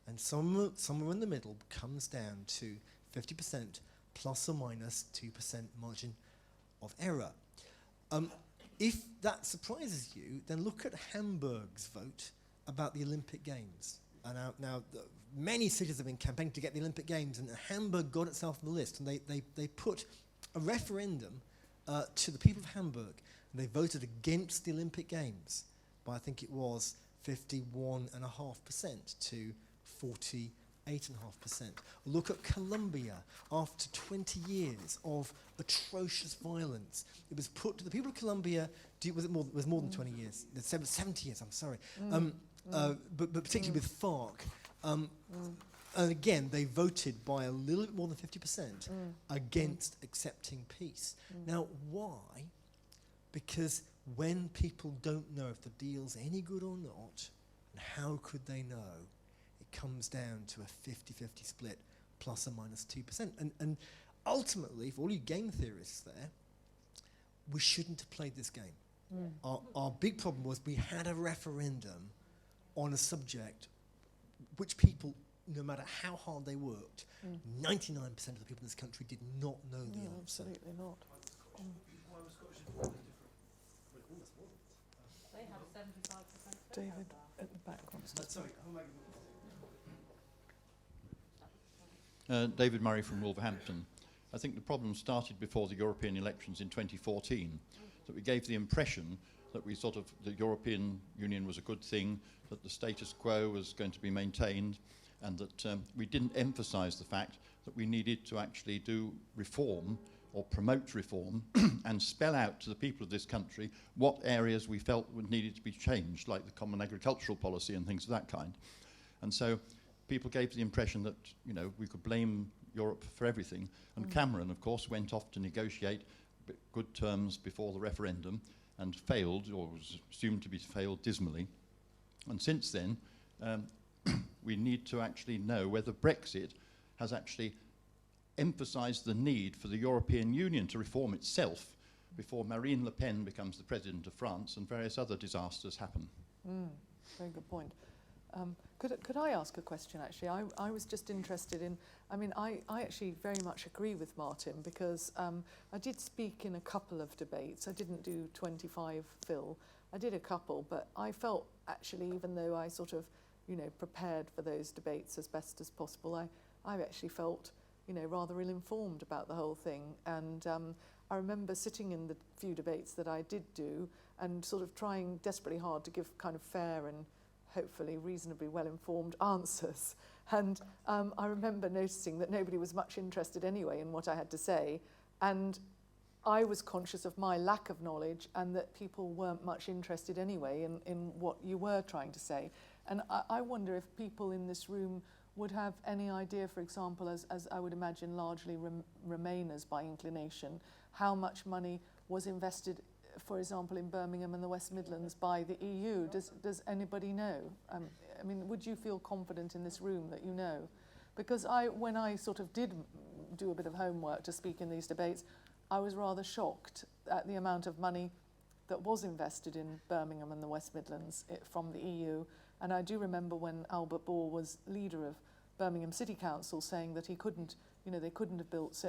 And somewhere in the middle comes down to 50% plus or minus 2% margin of error. If that surprises you, then look at Hamburg's vote about the Olympic Games. And now many cities have been campaigning to get the Olympic Games, and Hamburg got itself on the list, and they put a referendum to the people of Hamburg, and they voted against the Olympic Games by, I think it was 51.5% to 48.5%. Look at Colombia. After 20 years of atrocious violence, it was put to the people of Colombia. It was more than 20 years. 70 years. I'm sorry. But particularly with FARC. And again, they voted by a little bit more than 50% against accepting peace. Now, why? Because when people don't know if the deal's any good or not, and how could they know? It comes down to a 50-50 split, plus or minus 2%. And ultimately, for all you game theorists there, we shouldn't have played this game. Our big problem was we had a referendum on a subject which people, no matter how hard they worked, 99% of the people in this country did not know the answer. Absolutely not. They had a 75%. David, at the back. Sorry. David Murray from Wolverhampton. I think the problem started before the European elections in 2014, that we gave the impression that we thought of the European Union was a good thing, that the status quo was going to be maintained, and that we didn't emphasise the fact that we needed to actually do reform or promote reform and spell out to the people of this country what areas we felt needed to be changed, like the common agricultural policy and things of that kind. And so people gave the impression that, you know, we could blame Europe for everything. And Cameron, of course, went off to negotiate good terms before the referendum and failed, or was assumed to be failed dismally. And since then, we need to actually know whether Brexit has actually emphasised the need for the European Union to reform itself before Marine Le Pen becomes the President of France and various other disasters happen. Very good point. Could I ask a question, actually? I was just interested in, I mean, I actually very much agree with Martin, because I did speak in a couple of debates. I didn't do 25 Phil. I did a couple, but I felt actually, even though I sort of, you know, prepared for those debates as best as possible, I actually felt, you know, rather ill-informed about the whole thing. And I remember sitting in the few debates that I did do and sort of trying desperately hard to give kind of fair and hopefully reasonably well-informed answers. And I remember noticing that nobody was much interested anyway in what I had to say. And I was conscious of my lack of knowledge and that people weren't much interested anyway in what you were trying to say. And I wonder if people in this room would have any idea, for example, as I would imagine largely Remainers by inclination, how much money was invested, for example, in Birmingham and the West Midlands by the EU. Does anybody know? I mean, would you feel confident in this room that you know? Because when I sort of did do a bit of homework to speak in these debates, I was rather shocked at the amount of money that was invested in Birmingham and the West Midlands from the EU. And I do remember when Albert Ball was leader of Birmingham City Council saying that he couldn't, they couldn't have built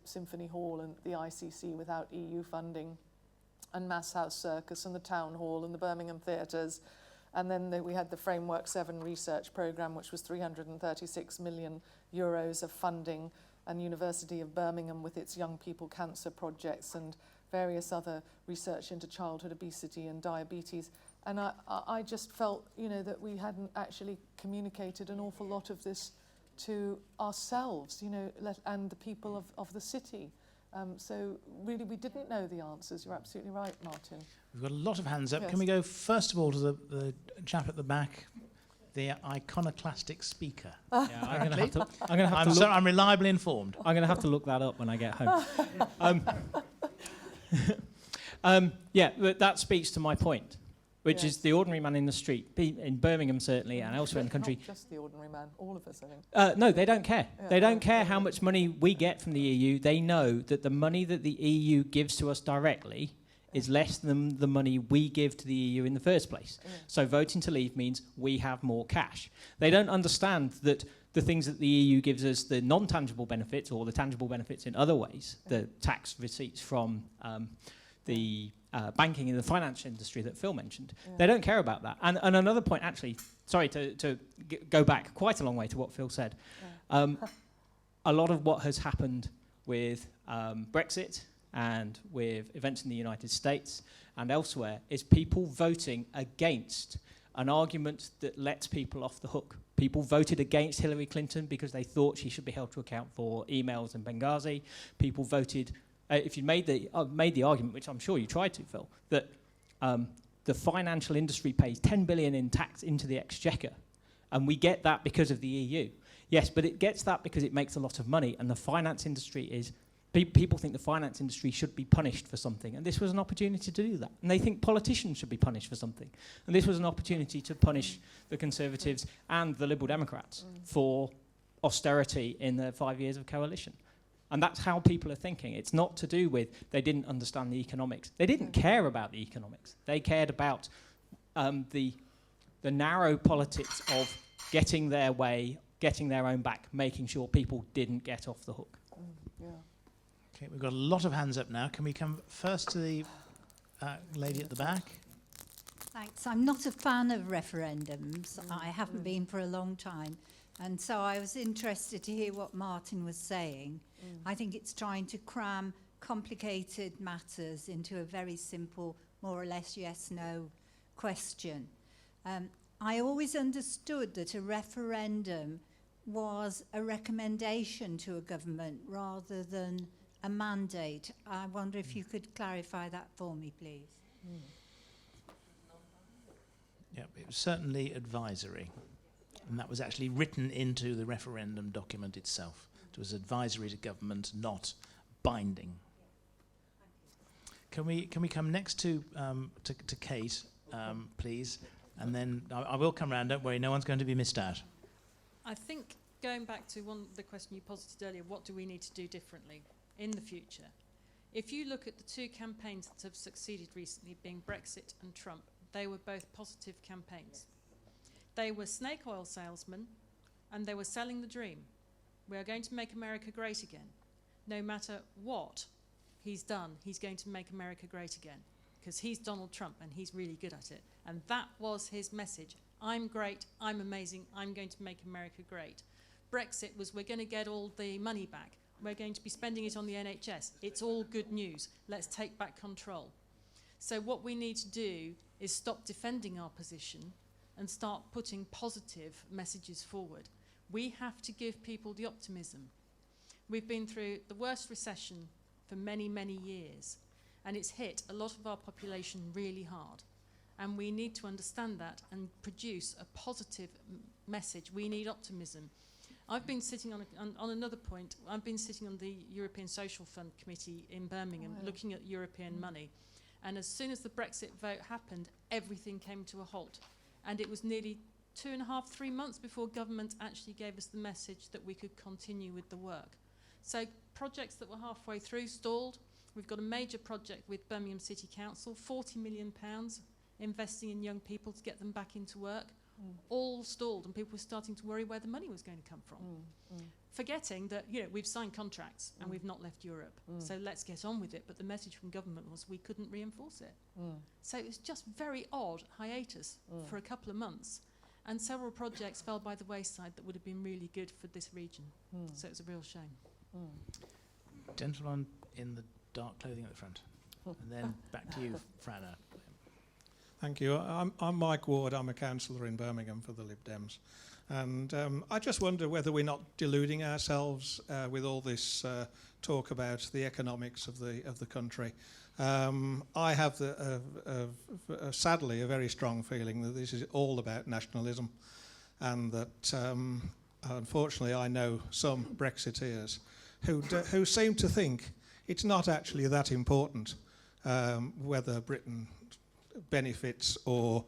Symphony Hall and the ICC without EU funding, and Mass House Circus and the Town Hall and the Birmingham Theatres. And then we had the Framework 7 research programme, which was 336 million euros of funding, and University of Birmingham with its young people cancer projects and various other research into childhood obesity and diabetes. And I just felt, that we hadn't actually communicated an awful lot of this to ourselves, and the people of the city. So really, we didn't know the answers. You're absolutely right, Martin. We've got a lot of hands up. Yes. Can we go first of all to the chap at the back, the iconoclastic speaker? Yeah, I'm going to have to. I'm reliably informed. I'm going to have to look that up when I get home. Yeah, but that speaks to my point, which is the ordinary man in the street, in Birmingham certainly, and elsewhere in the country. Not just the ordinary man, all of us, I think. No, they don't care. Yeah. They don't care how much money we get from the EU. They know that the money that the EU gives to us directly is less than the money we give to the EU in the first place. Yeah. So voting to leave means we have more cash. They don't understand that the things that the EU gives us, the non-tangible benefits or the tangible benefits in other ways, the tax receipts from the banking in the finance industry that Phil mentioned. Yeah. They don't care about that. And another point, actually, sorry to go back quite a long way to what Phil said. Yeah. A lot of what has happened with Brexit and with events in the United States and elsewhere is people voting against an argument that lets people off the hook. People voted against Hillary Clinton because they thought she should be held to account for emails in Benghazi. People voted... if you made the argument, which I'm sure you tried to, Phil, that the financial industry pays 10 billion in tax into the exchequer, and we get that because of the EU. Yes, but it gets that because it makes a lot of money, and the finance industry is... people think the finance industry should be punished for something, and this was an opportunity to do that. And they think politicians should be punished for something. And this was an opportunity to punish the Conservatives and the Liberal Democrats for austerity in the 5 years of coalition. And that's how people are thinking. It's not to do with they didn't understand the economics. They didn't care about the economics. They cared about the narrow politics of getting their way, getting their own back, making sure people didn't get off the hook. Yeah. Okay, we've got a lot of hands up now. Can we come first to the lady at the back? Thanks. I'm not a fan of referendums. I haven't been for a long time. And so I was interested to hear what Martin was saying. I think it's trying to cram complicated matters into a very simple, more or less yes-no question. I always understood that a referendum was a recommendation to a government rather than a mandate. I wonder if you could clarify that for me, please. Yeah, it was certainly advisory. And that was actually written into the referendum document itself. It was advisory to government, not binding. Can we come next to Kate, please? And then I will come round, don't worry, no one's going to be missed out. I think going back to the question you posited earlier, what do we need to do differently in the future? If you look at the two campaigns that have succeeded recently, being Brexit and Trump, they were both positive campaigns. They were snake oil salesmen, and they were selling the dream. We are going to make America great again. No matter what he's done, he's going to make America great again, because he's Donald Trump and he's really good at it. And that was his message. I'm great, I'm amazing, I'm going to make America great. Brexit was, we're going to get all the money back. We're going to be spending it on the NHS. It's all good news. Let's take back control. So what we need to do is stop defending our position and start putting positive messages forward. We have to give people the optimism. We've been through the worst recession for many, many years. And it's hit a lot of our population really hard. And we need to understand that and produce a positive message. We need optimism. I've been sitting on another point, I've been sitting on the European Social Fund Committee in Birmingham, looking at European money. And as soon as the Brexit vote happened, everything came to a halt. And it was nearly 2.5, 3 months before government actually gave us the message that we could continue with the work. So projects that were halfway through stalled. We've got a major project with Birmingham City Council, £40 million investing in young people to get them back into work. All stalled, and people were starting to worry where the money was going to come from. Forgetting that, you know, we've signed contracts and we've not left Europe, so let's get on with it. But the message from government was we couldn't reinforce it. So it was just very odd hiatus for a couple of months, and several projects fell by the wayside that would have been really good for this region. So it was a real shame. Gentleman in the dark clothing at the front, and then back to you, Franna. Thank you. I'm Mike Ward. I'm a councillor in Birmingham for the Lib Dems. And I just wonder whether we're not deluding ourselves with all this talk about the economics of the country. I have, sadly, a very strong feeling that this is all about nationalism, and that, unfortunately, I know some Brexiteers who seem to think it's not actually that important whether Britain benefits or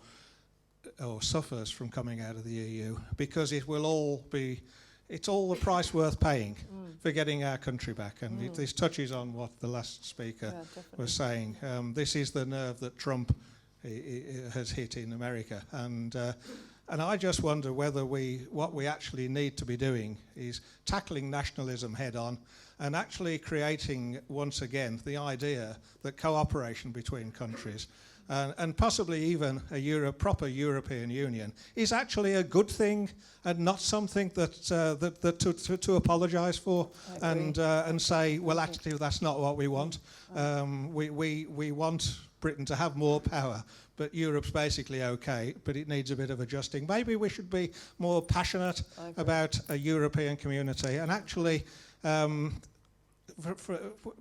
suffers from coming out of the EU, because it will all be, it's all the price worth paying for getting our country back. And this touches on what the last speaker was saying. This is the nerve that Trump has hit in America. And I just wonder whether what we actually need to be doing is tackling nationalism head on and actually creating, once again, the idea that cooperation between countries and possibly even a proper European Union is actually a good thing and not something that to apologise for and say, well, actually, that's not what we want. We want Britain to have more power, but Europe's basically okay, but it needs a bit of adjusting. Maybe we should be more passionate about a European community and actually for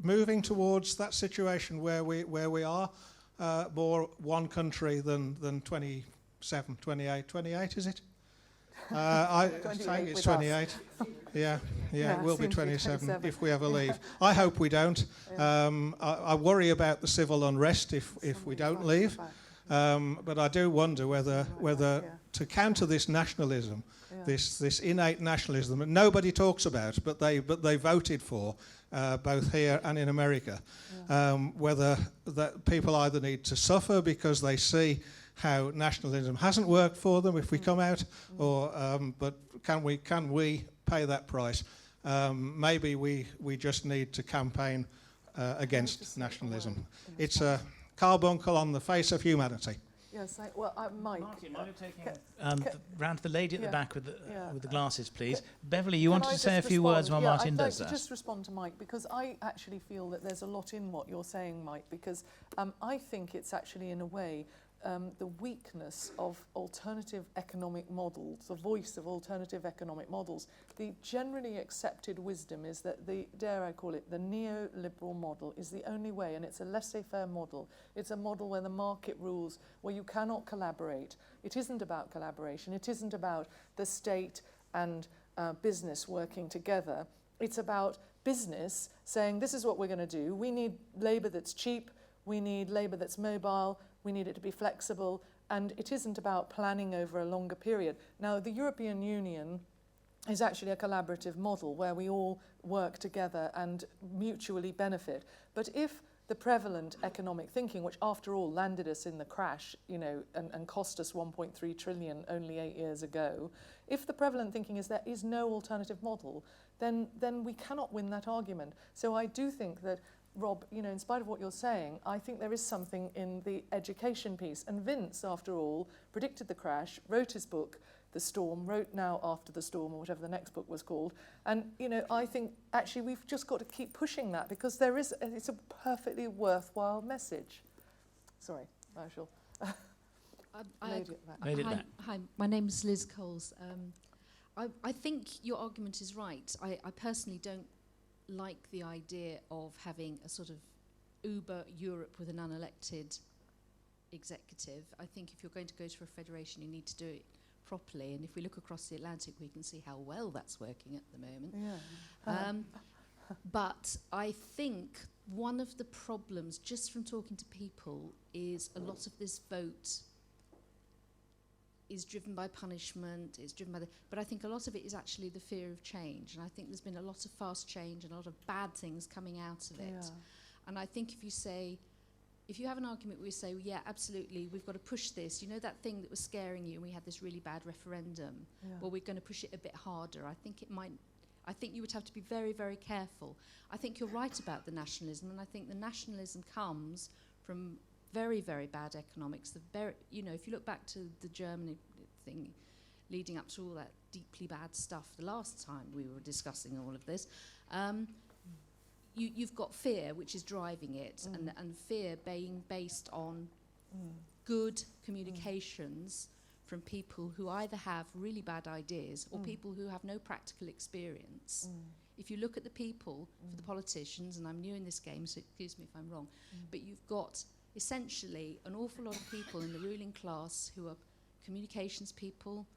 moving towards that situation where we are. More one country than 27, 28, is it? I think it's 28. Yeah, it will be 27 if we ever leave. I hope we don't. I worry about the civil unrest if we don't leave. But I do wonder whether to counter this nationalism, this innate nationalism that nobody talks about, but they voted for, both here and in America, whether that people either need to suffer because they see how nationalism hasn't worked for them if we come out, or but can we pay that price? Maybe we just need to campaign against nationalism. It's a carbuncle on the face of humanity. Yes, Mike. Martin, round to the lady at the back with the glasses, please. Beverly, you wanted to say a few words while Martin does that? I'd like to just respond to Mike, because I actually feel that there's a lot in what you're saying, Mike, because I think it's actually, in a way, the weakness of alternative economic models, the voice of alternative economic models. The generally accepted wisdom is that dare I call it, the neoliberal model is the only way, and it's a laissez-faire model. It's a model where the market rules, where you cannot collaborate. It isn't about collaboration. It isn't about the state and business working together. It's about business saying, this is what we're going to do. We need labour that's cheap. We need labour that's mobile. We need it to be flexible, and it isn't about planning over a longer period. Now, the European Union is actually a collaborative model where we all work together and mutually benefit. But if the prevalent economic thinking, which after all landed us in the crash, and cost us 1.3 trillion only 8 years ago, if the prevalent thinking is there is no alternative model, then we cannot win that argument. So I do think that, Rob, in spite of what you're saying, I think there is something in the education piece. And Vince, after all, predicted the crash, wrote his book, The Storm, wrote Now After the Storm, or whatever the next book was called. And, I think actually we've just got to keep pushing that, because it's a perfectly worthwhile message. Sorry, I shall. Hi, my name is Liz Coles. I think your argument is right. I personally don't like the idea of having a sort of Uber Europe with an unelected executive. I think if you're going to go to a federation, you need to do it properly. And if we look across the Atlantic, we can see how well that's working at the moment. Yeah. But I think one of the problems, just from talking to people, is a lot of this vote is driven by punishment, is driven by but I think a lot of it is actually the fear of change. And I think there's been a lot of fast change and a lot of bad things coming out of it. Yeah. And I think if you have an argument where you say, well, yeah, absolutely, we've got to push this. You know that thing that was scaring you and we had this really bad referendum? Yeah. Well, we're going to push it a bit harder. I think you would have to be very, very careful. I think you're right about the nationalism, and I think the nationalism comes from very, very bad economics. If you look back to the Germany thing leading up to all that deeply bad stuff the last time we were discussing all of this, you've got fear, which is driving it, and fear being based on good communications from people who either have really bad ideas or people who have no practical experience. If you look at the people, for the politicians, and I'm new in this game, so excuse me if I'm wrong, but you've got essentially an awful lot of people in the ruling class who are communications people,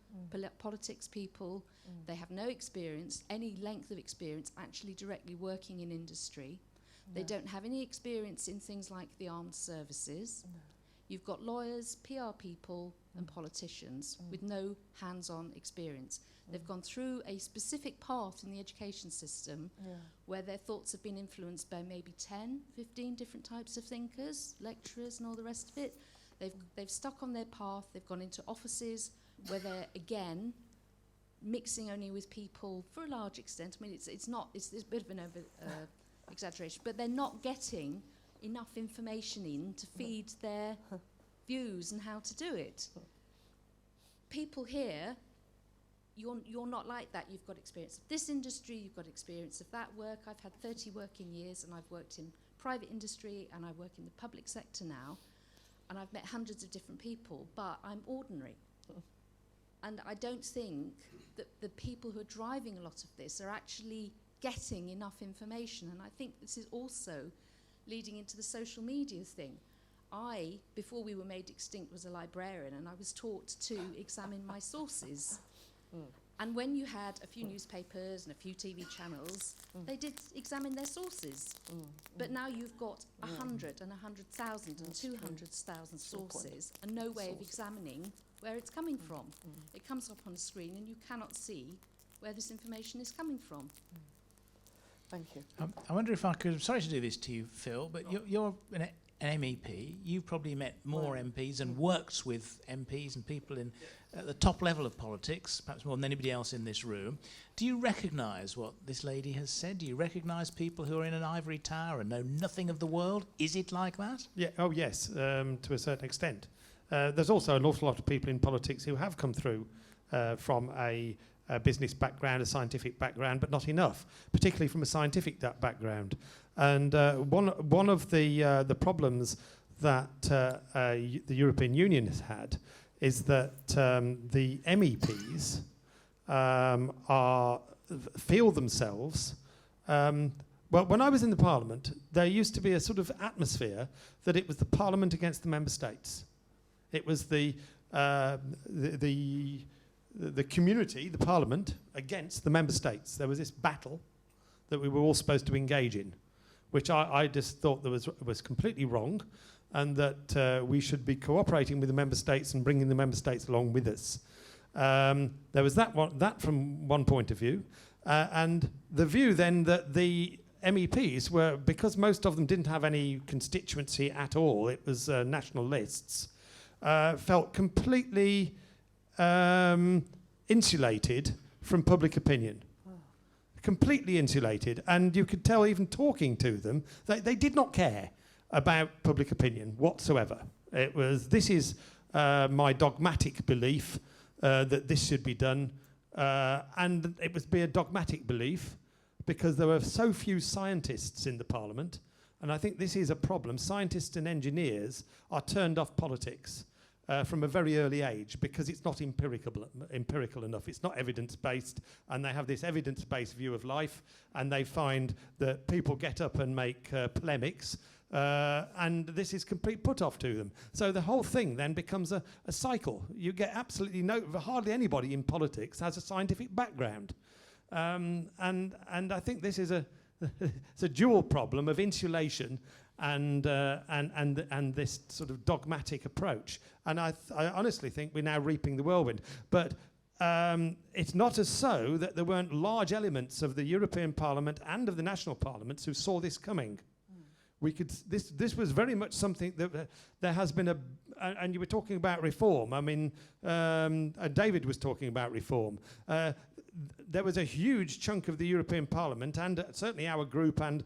politics people. They have no experience, any length of experience actually directly working in industry. They don't have any experience in things like the armed services. You've got lawyers, PR people, and politicians with no hands-on experience. They've gone through a specific path in the education system where their thoughts have been influenced by maybe 10, 15 different types of thinkers, lecturers, and all the rest of it. They've stuck on their path. They've gone into offices where they're, again, mixing only with people for a large extent. I mean, it's a bit of an exaggeration, but they're not getting enough information in to feed their views and how to do it. People here, you're not like that. You've got experience of this industry, you've got experience of that work. I've had 30 working years, and I've worked in private industry, and I work in the public sector now, and I've met hundreds of different people, but I'm ordinary. And I don't think that the people who are driving a lot of this are actually getting enough information. And I think this is also leading into the social media thing. I, before we were made extinct, was a librarian, and I was taught to examine my sources. And when you had a few newspapers and a few TV channels, they did examine their sources. But now you've got 100 and 100,000 and 200,000 sources and no way of examining where it's coming from. It comes up on the screen and you cannot see where this information is coming from. Thank you. I wonder if I could, sorry to do this to you, Phil, but you're an MEP. You've probably met more MPs and worked with MPs and people at the top level of politics, perhaps more than anybody else in this room. Do you recognise what this lady has said? Do you recognise people who are in an ivory tower and know nothing of the world? Is it like that? Yeah. Oh, yes, to a certain extent. There's also an awful lot of people in politics who have come through from a business background, a scientific background, but not enough, particularly from a scientific background. And one of the problems that the European Union has had is that the MEPs feel themselves. Well, when I was in the Parliament, there used to be a sort of atmosphere that it was the Parliament against the member states. It was the community, the Parliament, against the member states. There was this battle that we were all supposed to engage in, which I just thought that was completely wrong, and that we should be cooperating with the member states and bringing the member states along with us. There was that from one point of view, and the view then that the MEPs were, because most of them didn't have any constituency at all, it was national lists, felt completely insulated from public opinion. Completely insulated, and you could tell even talking to them that they did not care about public opinion whatsoever. It was, this is my dogmatic belief that this should be done, and it would be a dogmatic belief because there were so few scientists in the Parliament, and I think this is a problem. Scientists and engineers are turned off politics. from a very early age because it's not empirical enough. It's not evidence-based, and they have this evidence-based view of life, and they find that people get up and make polemics, and this is complete put-off to them. So the whole thing then becomes a cycle. You get absolutely hardly anybody in politics has a scientific background. And I think this is it's a dual problem of insulation and this sort of dogmatic approach. And I honestly think we're now reaping the whirlwind. But it's not as so that there weren't large elements of the European Parliament and of the national parliaments who saw this coming. We could. This was very much something that there has been and you were talking about reform. I mean, David was talking about reform. There was a huge chunk of the European Parliament, and certainly our group, and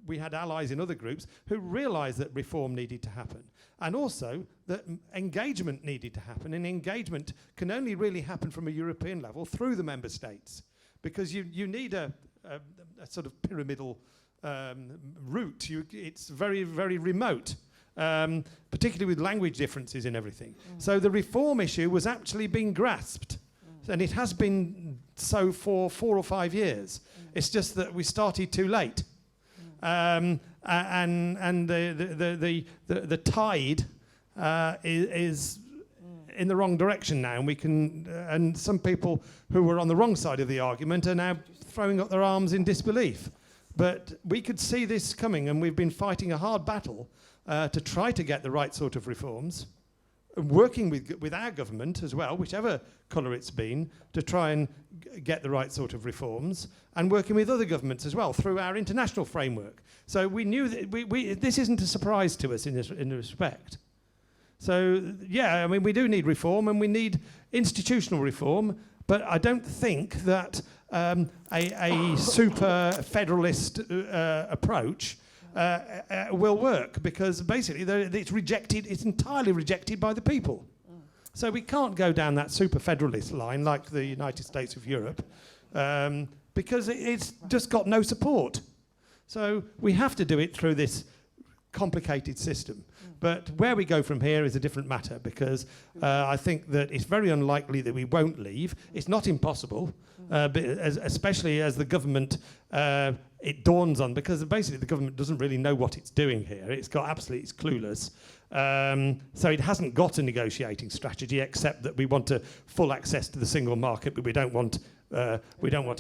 we had allies in other groups, who realised that reform needed to happen. And also that engagement needed to happen. And engagement can only really happen from a European level through the member states. Because you need a sort of pyramidal route. It's very, very remote. Particularly with language differences in everything. So the reform issue was actually being grasped. And it has been so for 4 or 5 years. It's just that we started too late. And the tide is in the wrong direction now. And we can and some people who were on the wrong side of the argument are now throwing up their arms in disbelief. But we could see this coming, and we've been fighting a hard battle to try to get the right sort of reforms. Working with our government as well, whichever colour it's been, to try and get the right sort of reforms, and working with other governments as well through our international framework. So we knew that this isn't a surprise to us in this respect. So yeah, I mean, we do need reform, and we need institutional reform, but I don't think that a super federalist approach will work, because basically it's rejected. It's entirely rejected by the people. So we can't go down that super federalist line like the United States of Europe, because it's just got no support. So we have to do it through this complicated system. But where we go from here is a different matter, because I think that it's very unlikely that we won't leave. It's not impossible, but especially as the government, it dawns on, because basically the government doesn't really know what it's doing here. It's clueless. So it hasn't got a negotiating strategy, except that we want full access to the single market, but we don't want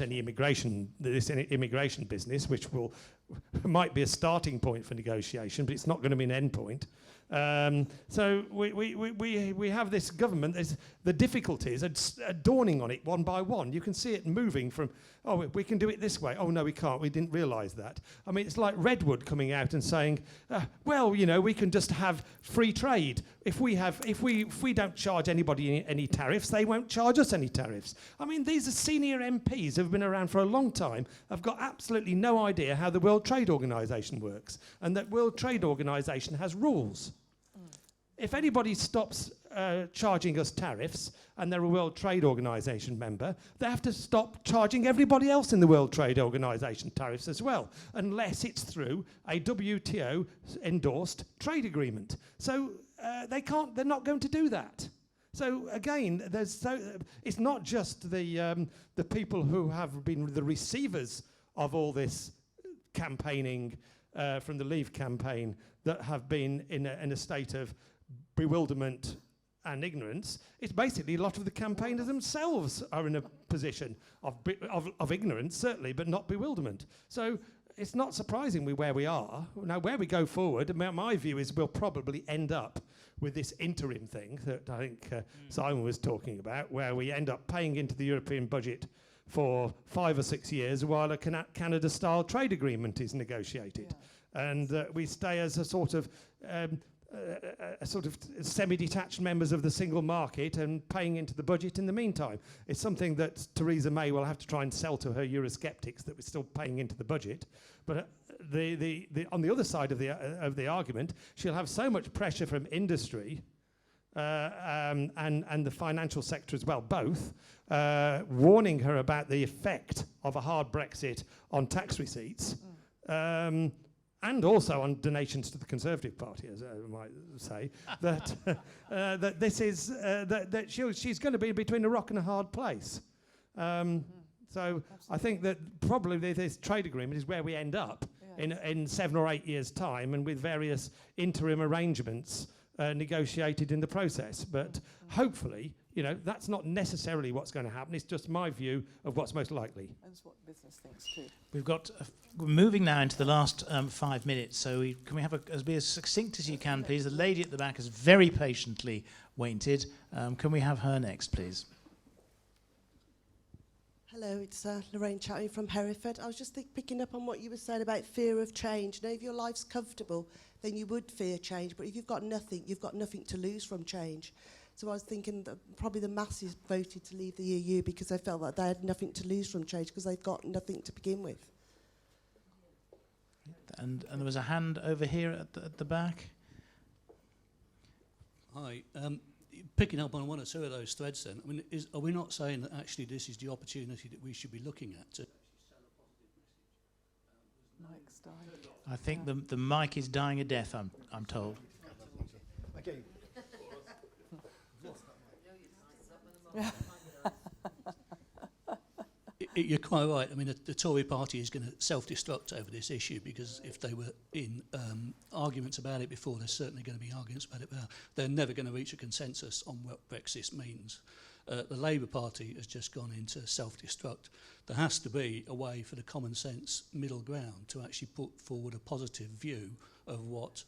any immigration business, which might be a starting point for negotiation, but it's not going to be an end point. So we have this government. The difficulties are dawning on it one by one. You can see it moving from, oh, we can do it this way. Oh no, we can't. We didn't realise that. I mean, it's like Redwood coming out and saying, well, you know, we can just have free trade. If we don't charge anybody any tariffs, they won't charge us any tariffs. I mean, these are senior MPs who have been around for a long time, have got absolutely no idea how the World Trade Organization works, and that World Trade Organization has rules. If anybody stops charging us tariffs, and they're a World Trade Organization member, they have to stop charging everybody else in the World Trade Organization tariffs as well, unless it's through a WTO-endorsed trade agreement. So they're not going to do that. So again, it's not just the people who have been the receivers of all this campaigning from the Leave campaign that have been in a state of bewilderment and ignorance. It's basically a lot of the campaigners themselves are in a position of ignorance, certainly, but not bewilderment. So it's not surprisingly where we are. Now, where we go forward, my view is we'll probably end up with this interim thing that I think Simon was talking about, where we end up paying into the European budget for 5 or 6 years while a Canada-style trade agreement is negotiated. Yeah. And we stay as a sort of semi-detached members of the single market and paying into the budget in the meantime. It's something that Theresa May will have to try and sell to her Eurosceptics, that we're still paying into the budget. But on the other side of the argument, she'll have so much pressure from industry and the financial sector as well, both, warning her about the effect of a hard Brexit on tax receipts. and also on donations to the Conservative Party, as I might say, that this is that she's going to be between a rock and a hard place. So I think that probably this trade agreement is where we end up in 7 or 8 years' time, and with various interim arrangements negotiated in the process. But hopefully, that's not necessarily what's going to happen. It's just my view of what's most likely. That's what business thinks too. We're moving now into the last 5 minutes, so can we be as succinct as you can, please? The lady at the back has very patiently waited. Can we have her next, please? Hello, it's Lorraine chatting from Hereford. I was just picking up on what you were saying about fear of change. If your life's comfortable, then you would fear change. But if you've got nothing to lose from change. So I was thinking that probably the masses voted to leave the EU because they felt that they had nothing to lose from change because they've got nothing to begin with. And there was a hand over here at the back. Hi. Picking up on one or two of those threads then, I mean, are we not saying that actually this is the opportunity that we should be looking at to Mike's dying. I think the mic is dying a death, I'm told. Okay. You're quite right. I mean, the Tory party is going to self-destruct over this issue because if they were in arguments about it before, there's certainly going to be arguments about it now. They're never going to reach a consensus on what Brexit means. The Labour Party has just gone into self-destruct. There has to be a way for the common sense middle ground to actually put forward a positive view of what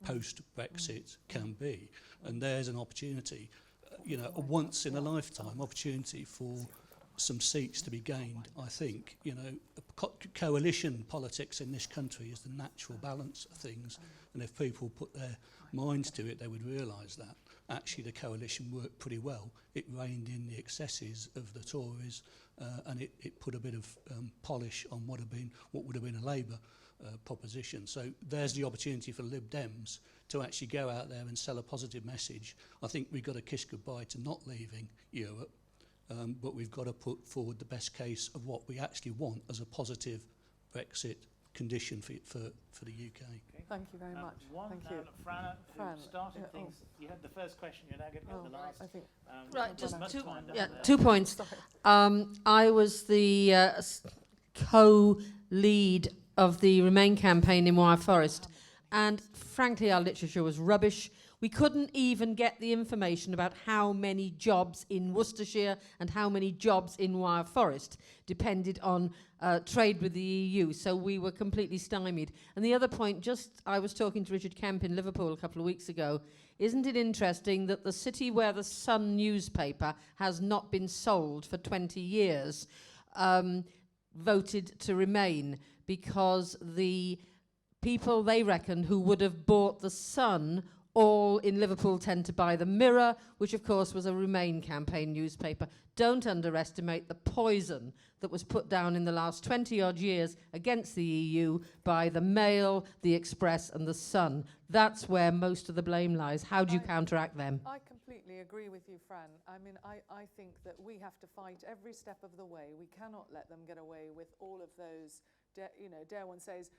post-Brexit can be. And there's an opportunity, a once-in-a-lifetime opportunity for some seats to be gained. I think, coalition politics in this country is the natural balance of things. And if people put their minds to it, they would realise that. Actually, the coalition worked pretty well. It reined in the excesses of the Tories, and it put a bit of polish on what would have been a Labour proposition. So there's the opportunity for Lib Dems to actually go out there and sell a positive message. I think we've got to kiss goodbye to not leaving Europe, but we've got to put forward the best case of what we actually want as a positive Brexit condition for the UK. Okay. Thank you very much. Thank you. Fran, Fran, started things. You had the first question, you're now going to get the last. I think. Right, just 2 points. I was the co-lead of the Remain campaign in Wyre Forest, and frankly, our literature was rubbish. We couldn't even get the information about how many jobs in Worcestershire and how many jobs in Wyre Forest depended on trade with the EU, so we were completely stymied. And the other point, I was talking to Richard Kemp in Liverpool a couple of weeks ago. Isn't it interesting that the city where the Sun newspaper has not been sold for 20 years voted to remain because the people they reckon who would have bought the Sun all in Liverpool tend to buy the Mirror, which of course was a Remain campaign newspaper. Don't underestimate the poison that was put down in the last 20-odd years against the EU by the Mail, the Express and the Sun. That's where most of the blame lies. How do you counteract them? I completely agree with you, Fran. I mean, I think that we have to fight every step of the way. We cannot let them get away with all of those, dare one says,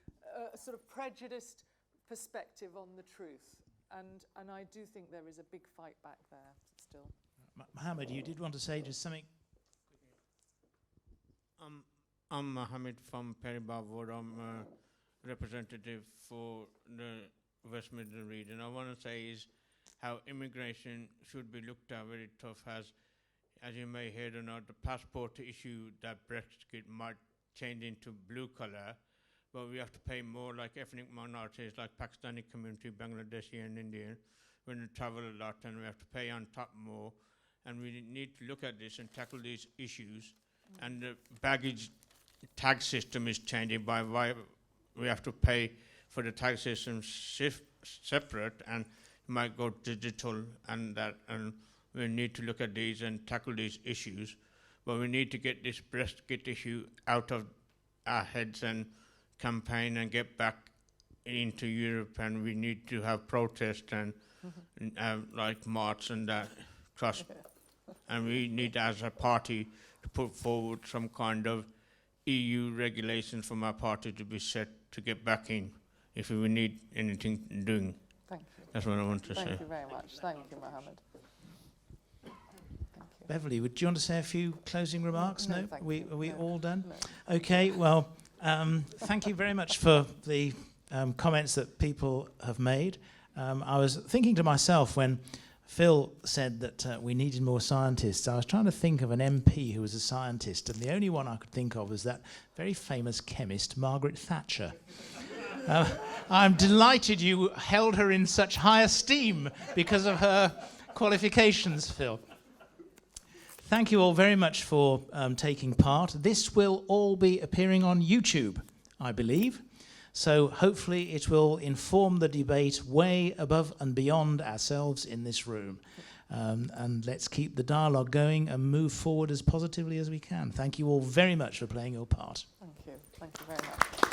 sort of prejudiced perspective on the truth. And I do think there is a big fight back there still. Mohammed, you did want to say just something? I'm Mohammed from Peribah Ward. I'm a representative for the West Midlands region. I want to say is how immigration should be looked at very tough. As you may hear or not, the passport issue that Brexit might change into blue colour. But we have to pay more like ethnic minorities like Pakistani community, Bangladeshi and Indian. When we travel a lot and we have to pay on top more. And we need to look at this and tackle these issues. And the baggage tag system is changing by why we have to pay for the tag system separate and it might go digital and we need to look at these and tackle these issues. But we need to get this Brexit issue out of our heads and campaign and get back into Europe, and we need to have protests and like march and that trust. And we need as a party to put forward some kind of EU regulations from our party to be set to get back in if we need anything doing. Thank you. That's what I want to say. Thank you very much. Thank you, Mohammed. Beverly, do you want to say a few closing remarks? No, No? thank Are you. we No. all done? No. Okay, well, thank you very much for the comments that people have made. I was thinking to myself when Phil said that we needed more scientists, I was trying to think of an MP who was a scientist, and the only one I could think of was that very famous chemist, Margaret Thatcher. I'm delighted you held her in such high esteem because of her qualifications, Phil. Thank you all very much for taking part. This will all be appearing on YouTube, I believe. So hopefully it will inform the debate way above and beyond ourselves in this room. And let's keep the dialogue going and move forward as positively as we can. Thank you all very much for playing your part. Thank you. Thank you very much.